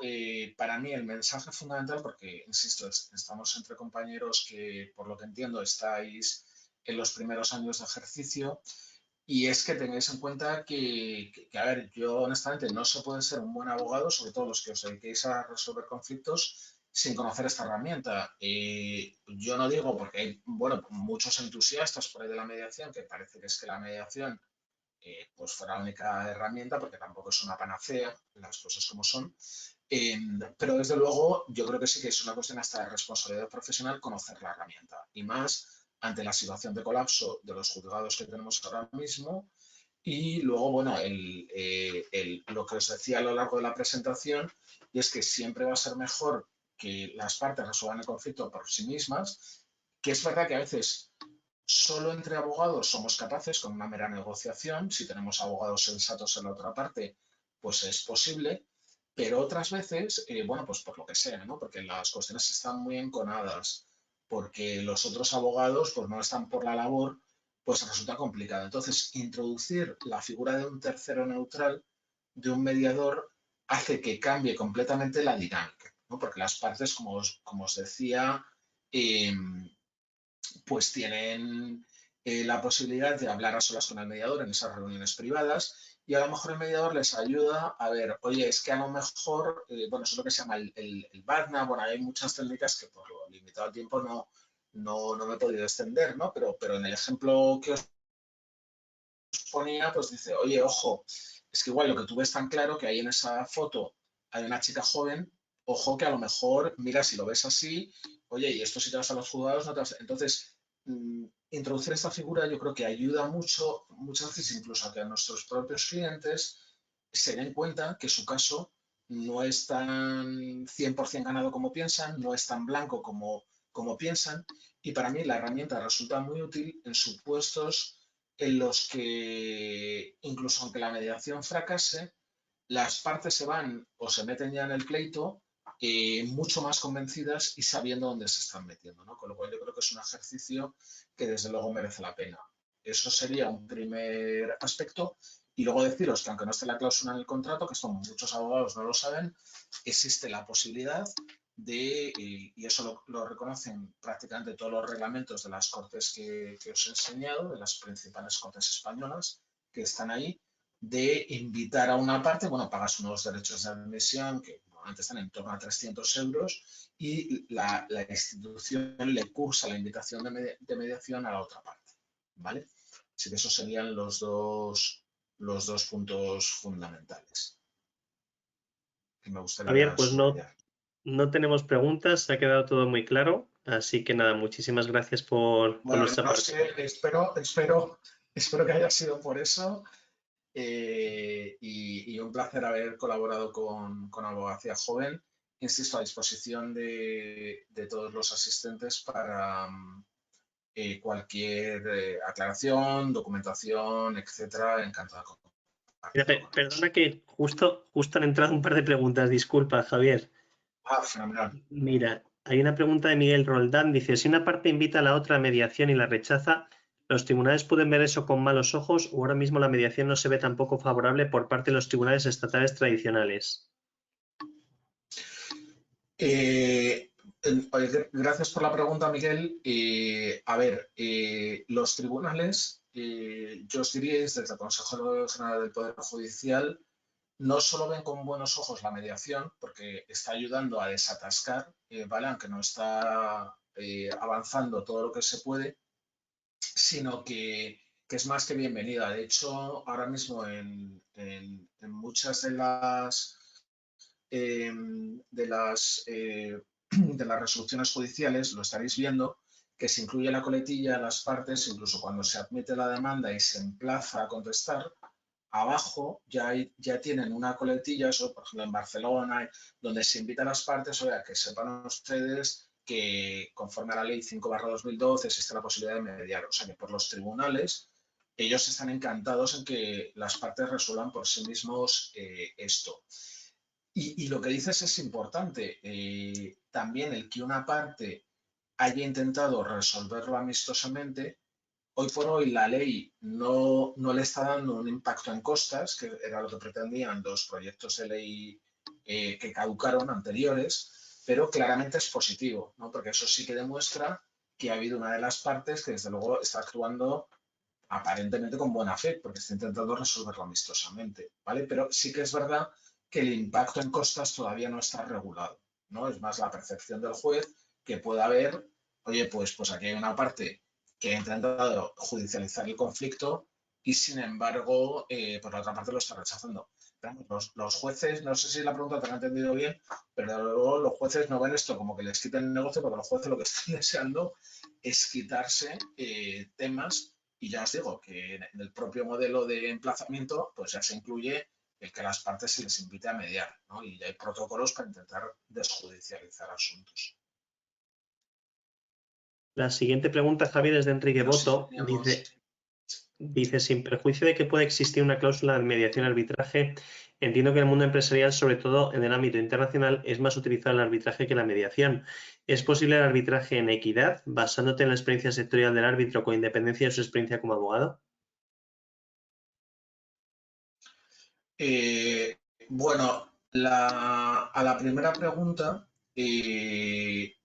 para mí el mensaje fundamental, porque, insisto, estamos entre compañeros que, por lo que entiendo, estáis en los primeros años de ejercicio, y es que tengáis en cuenta a ver, yo honestamente no se puede ser un buen abogado, sobre todo los que os dediquéis a resolver conflictos, sin conocer esta herramienta. Yo no digo, porque hay, muchos entusiastas por ahí de la mediación, que parece que es que la mediación pues fuera la única herramienta, porque tampoco es una panacea, las cosas como son. Pero desde luego yo creo que sí que es una cuestión hasta de responsabilidad profesional conocer la herramienta, y más ante la situación de colapso de los juzgados que tenemos ahora mismo. Y luego, lo que os decía a lo largo de la presentación, y es que siempre va a ser mejor que las partes resuelvan el conflicto por sí mismas, que es verdad que a veces solo entre abogados somos capaces con una mera negociación. Si tenemos abogados sensatos en la otra parte, pues es posible, pero otras veces, pues por lo que sea, ¿no? Porque las cuestiones están muy enconadas, porque los otros abogados pues no están por la labor, pues resulta complicado. Entonces, introducir la figura de un tercero neutral, de un mediador, hace que cambie completamente la dinámica, ¿no? Porque las partes, como os decía, pues tienen la posibilidad de hablar a solas con el mediador en esas reuniones privadas, y a lo mejor el mediador les ayuda a ver, oye, es que a lo mejor, eso es lo que se llama el BATNA. Hay muchas técnicas que por lo limitado al tiempo no me he podido extender, ¿no? Pero en el ejemplo que os ponía, pues dice, oye, ojo, es que igual lo que tú ves tan claro que ahí en esa foto hay una chica joven, ojo que a lo mejor, mira, si lo ves así, oye, y esto si te vas a los juzgados, no te vas. Entonces, introducir esta figura yo creo que ayuda mucho, muchas veces incluso a que a nuestros propios clientes se den cuenta que su caso no es tan 100% ganado como piensan, no es tan blanco como piensan, y para mí la herramienta resulta muy útil en supuestos en los que, incluso aunque la mediación fracase, las partes se van o se meten ya en el pleito mucho más convencidas y sabiendo dónde se están metiendo, ¿no? Con lo cual yo creo que es un ejercicio que desde luego merece la pena. Eso sería un primer aspecto. Y luego deciros que aunque no esté la cláusula en el contrato, que esto muchos abogados no lo saben, existe la posibilidad de, y eso lo reconocen prácticamente todos los reglamentos de las cortes que os he enseñado, de las principales cortes españolas que están ahí, de invitar a una parte, pagas unos derechos de admisión que normalmente están en torno a 300 euros, y la institución le cursa la invitación de mediación a la otra parte, ¿vale? Así que esos serían los dos puntos fundamentales que me gustaría Javier, pues subrayar. no tenemos preguntas, se ha quedado todo muy claro, así que nada, muchísimas gracias por nuestra parte. Espero que haya sido por eso, y un placer haber colaborado con Abogacía Joven. Insisto, a disposición de todos los asistentes para cualquier aclaración, documentación, etcétera. Encantado de compartirlo. Perdona que justo han entrado un par de preguntas, disculpa, Javier. Fenomenal. Mira, hay una pregunta de Miguel Roldán, dice, si una parte invita a la otra a mediación y la rechaza, ¿los tribunales pueden ver eso con malos ojos o ahora mismo la mediación no se ve tampoco favorable por parte de los tribunales estatales tradicionales? Gracias por la pregunta, Miguel. A ver, los tribunales yo os diríais desde el Consejo General del Poder Judicial, no solo ven con buenos ojos la mediación, porque está ayudando a desatascar, ¿vale? Aunque no está avanzando todo lo que se puede, sino que es más que bienvenida. De hecho, ahora mismo en muchas de las resoluciones judiciales lo estaréis viendo, que se incluye la coletilla a las partes, incluso cuando se admite la demanda y se emplaza a contestar, abajo ya tienen una coletilla, eso por ejemplo en Barcelona, donde se invita a las partes a que sepan ustedes que conforme a la ley 5/2012 existe la posibilidad de mediar. O sea que por los tribunales ellos están encantados en que las partes resuelvan por sí mismos esto. Y lo que dices es importante. También el que una parte haya intentado resolverlo amistosamente, hoy por hoy la ley no le está dando un impacto en costas, que era lo que pretendían los proyectos de ley que caducaron anteriores, pero claramente es positivo, ¿no? Porque eso sí que demuestra que ha habido una de las partes que desde luego está actuando aparentemente con buena fe, porque está intentando resolverlo amistosamente, ¿vale? Pero sí que es verdad que el impacto en costas todavía no está regulado, ¿no? Es más la percepción del juez que pueda haber, oye, pues aquí hay una parte que ha intentado judicializar el conflicto y sin embargo, por la otra parte lo está rechazando. Pero los jueces, no sé si la pregunta te la he entendido bien, pero luego los jueces no ven esto como que les quiten el negocio, porque los jueces lo que están deseando es quitarse temas. Y ya os digo que en el propio modelo de emplazamiento pues ya se incluye el que a las partes se les invite a mediar, ¿no? Y hay protocolos para intentar desjudicializar asuntos. La siguiente pregunta, Javier, es de Enrique No sé si Boto. teníamos... Dice, sin perjuicio de que pueda existir una cláusula de mediación y arbitraje, entiendo que en el mundo empresarial, sobre todo en el ámbito internacional, es más utilizado el arbitraje que la mediación. ¿Es posible el arbitraje en equidad, basándote en la experiencia sectorial del árbitro con independencia de su experiencia como abogado? Bueno, a la primera pregunta,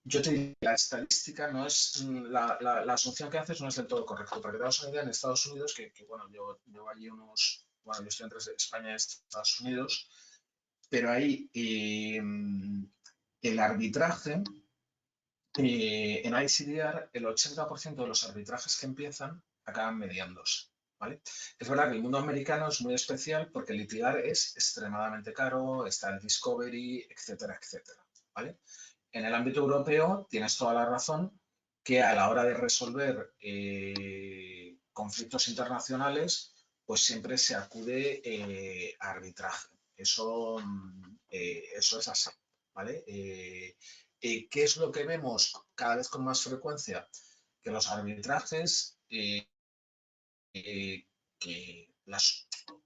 yo te diría que la estadística no es, la asunción que haces no es del todo correcta. Para que te hagas una idea, en Estados Unidos, bueno, yo allí yo estoy entre España y Estados Unidos, pero ahí el arbitraje, en ICDR, el 80% de los arbitrajes que empiezan acaban mediándose. ¿Vale? Es verdad que el mundo americano es muy especial porque litigar es extremadamente caro, está el discovery, etcétera, etcétera. ¿Vale? En el ámbito europeo tienes toda la razón que a la hora de resolver conflictos internacionales, pues siempre se acude a arbitraje. Eso es así. ¿Vale? ¿Qué es lo que vemos cada vez con más frecuencia? Que los arbitrajes que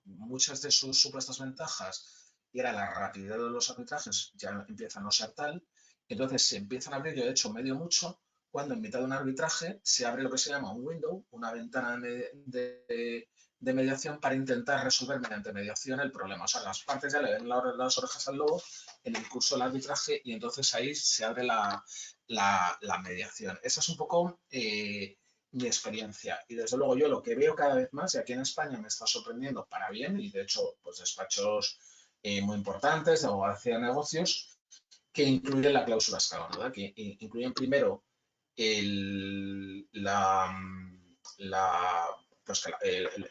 muchas de sus supuestas ventajas y era la rapidez de los arbitrajes ya empieza a no ser tal, entonces se empiezan a abrir, yo de hecho medio mucho, cuando en mitad de un arbitraje se abre lo que se llama un window, una ventana de mediación para intentar resolver mediante mediación el problema. O sea, las partes ya le ven las orejas al lobo en el curso del arbitraje y entonces ahí se abre la mediación. Esa es un poco mi experiencia. Y desde luego yo lo que veo cada vez más, y aquí en España me está sorprendiendo para bien, y de hecho pues despachos muy importantes de abogacía de negocios, que incluyen la cláusula escalonada, que incluyen primero el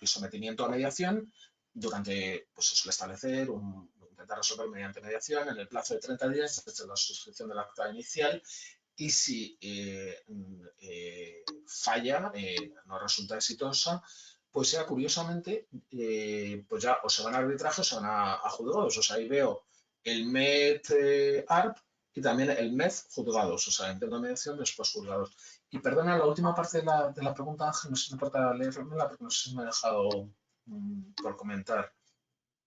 sometimiento a mediación durante, pues se suele establecer, intentar resolver mediante mediación en el plazo de 30 días desde la suscripción del acta inicial y si falla, no resulta exitosa, pues ya curiosamente, pues ya o se van a arbitraje o se van a juzgados. O sea, ahí veo el MED ARP y también el MED juzgados, o sea, intento de mediación después juzgados. Y perdona, la última parte de la pregunta, Ángel, no sé si me importa leerla porque no sé si me he dejado por comentar.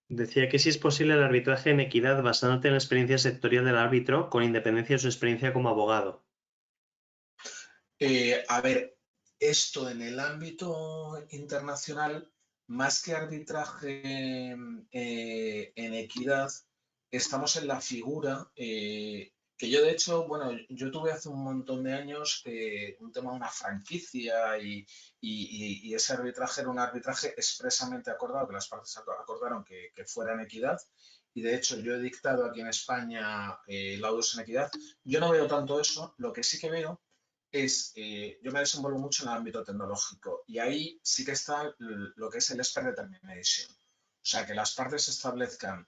Decía que si es posible el arbitraje en equidad basándote en la experiencia sectorial del árbitro con independencia de su experiencia como abogado. A ver, esto en el ámbito internacional, más que arbitraje en equidad, estamos en la figura Que yo, de hecho, bueno, yo tuve hace un montón de años un tema de una franquicia y ese arbitraje era un arbitraje expresamente acordado, que las partes acordaron que fuera en equidad. Y de hecho, yo he dictado aquí en España laudos en equidad. Yo no veo tanto eso. Lo que sí que veo es, yo me desenvuelvo mucho en el ámbito tecnológico y ahí sí que está lo que es el expert determination. O sea, que las partes establezcan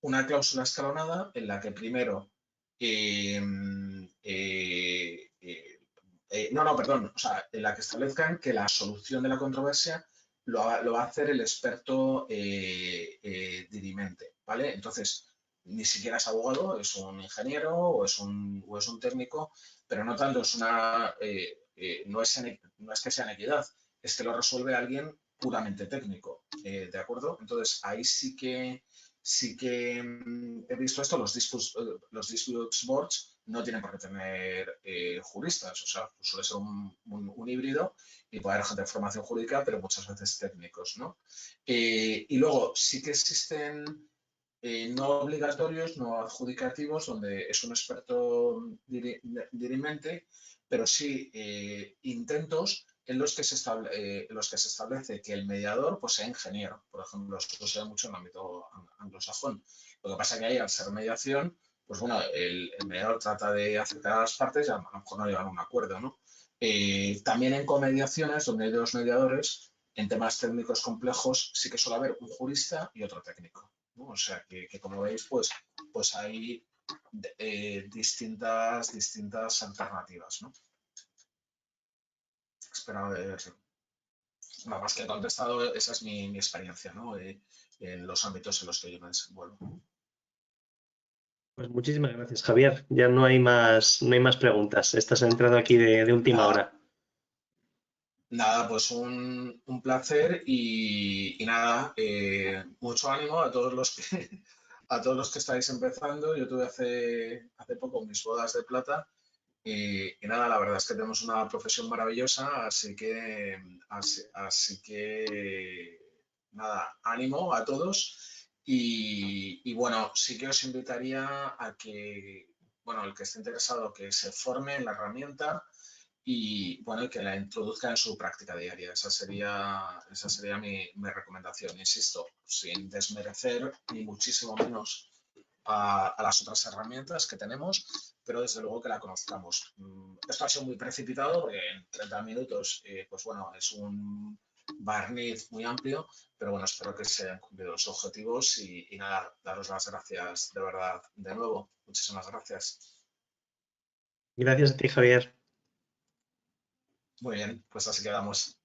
una cláusula escalonada en la que primero perdón, o sea, en la que establezcan que la solución de la controversia lo va a hacer el experto dirimente, ¿vale? Entonces, ni siquiera es abogado, es un ingeniero o es un técnico, pero no tanto, no es que sea en equidad, es que lo resuelve alguien puramente técnico, ¿de acuerdo? Entonces, ahí sí que he visto esto, los disputes boards no tienen por qué tener juristas, o sea, suele ser un híbrido y puede haber gente de formación jurídica, pero muchas veces técnicos, ¿no? Y luego sí que existen no obligatorios, no adjudicativos, donde es un experto dirimente, pero sí intentos en los que se establece que el mediador pues, sea ingeniero. Por ejemplo, eso se ve mucho en el ámbito anglosajón. Lo que pasa es que ahí, al ser mediación, pues bueno, el mediador trata de acercar a las partes y a lo mejor no llegan a un acuerdo, ¿no? También en comediaciones, donde hay dos mediadores, en temas técnicos complejos, sí que suele haber un jurista y otro técnico, ¿no? O sea, que como veis, pues hay distintas alternativas, ¿no? Espero haber, vamos, que he contestado, esa es mi experiencia, ¿no? En los ámbitos en los que yo me desenvuelvo. Pues muchísimas gracias, Javier. Ya no hay más preguntas. Estás entrado aquí de última hora. Nada, pues un placer y nada, mucho ánimo a todos los que a todos los que estáis empezando. Yo tuve hace poco mis bodas de plata y nada, la verdad es que tenemos una profesión maravillosa, así que nada, ánimo a todos y bueno, sí que os invitaría a que, bueno, el que esté interesado que se forme en la herramienta y bueno, que la introduzca en su práctica diaria. Esa sería mi recomendación, insisto, sin desmerecer ni muchísimo menos a las otras herramientas que tenemos, pero desde luego que la conozcamos. Esto ha sido muy precipitado, porque en 30 minutos, pues bueno, es un barniz muy amplio, pero bueno, espero que se hayan cumplido los objetivos y nada, daros las gracias de verdad de nuevo. Muchísimas gracias. Gracias a ti, Javier. Muy bien, pues así quedamos.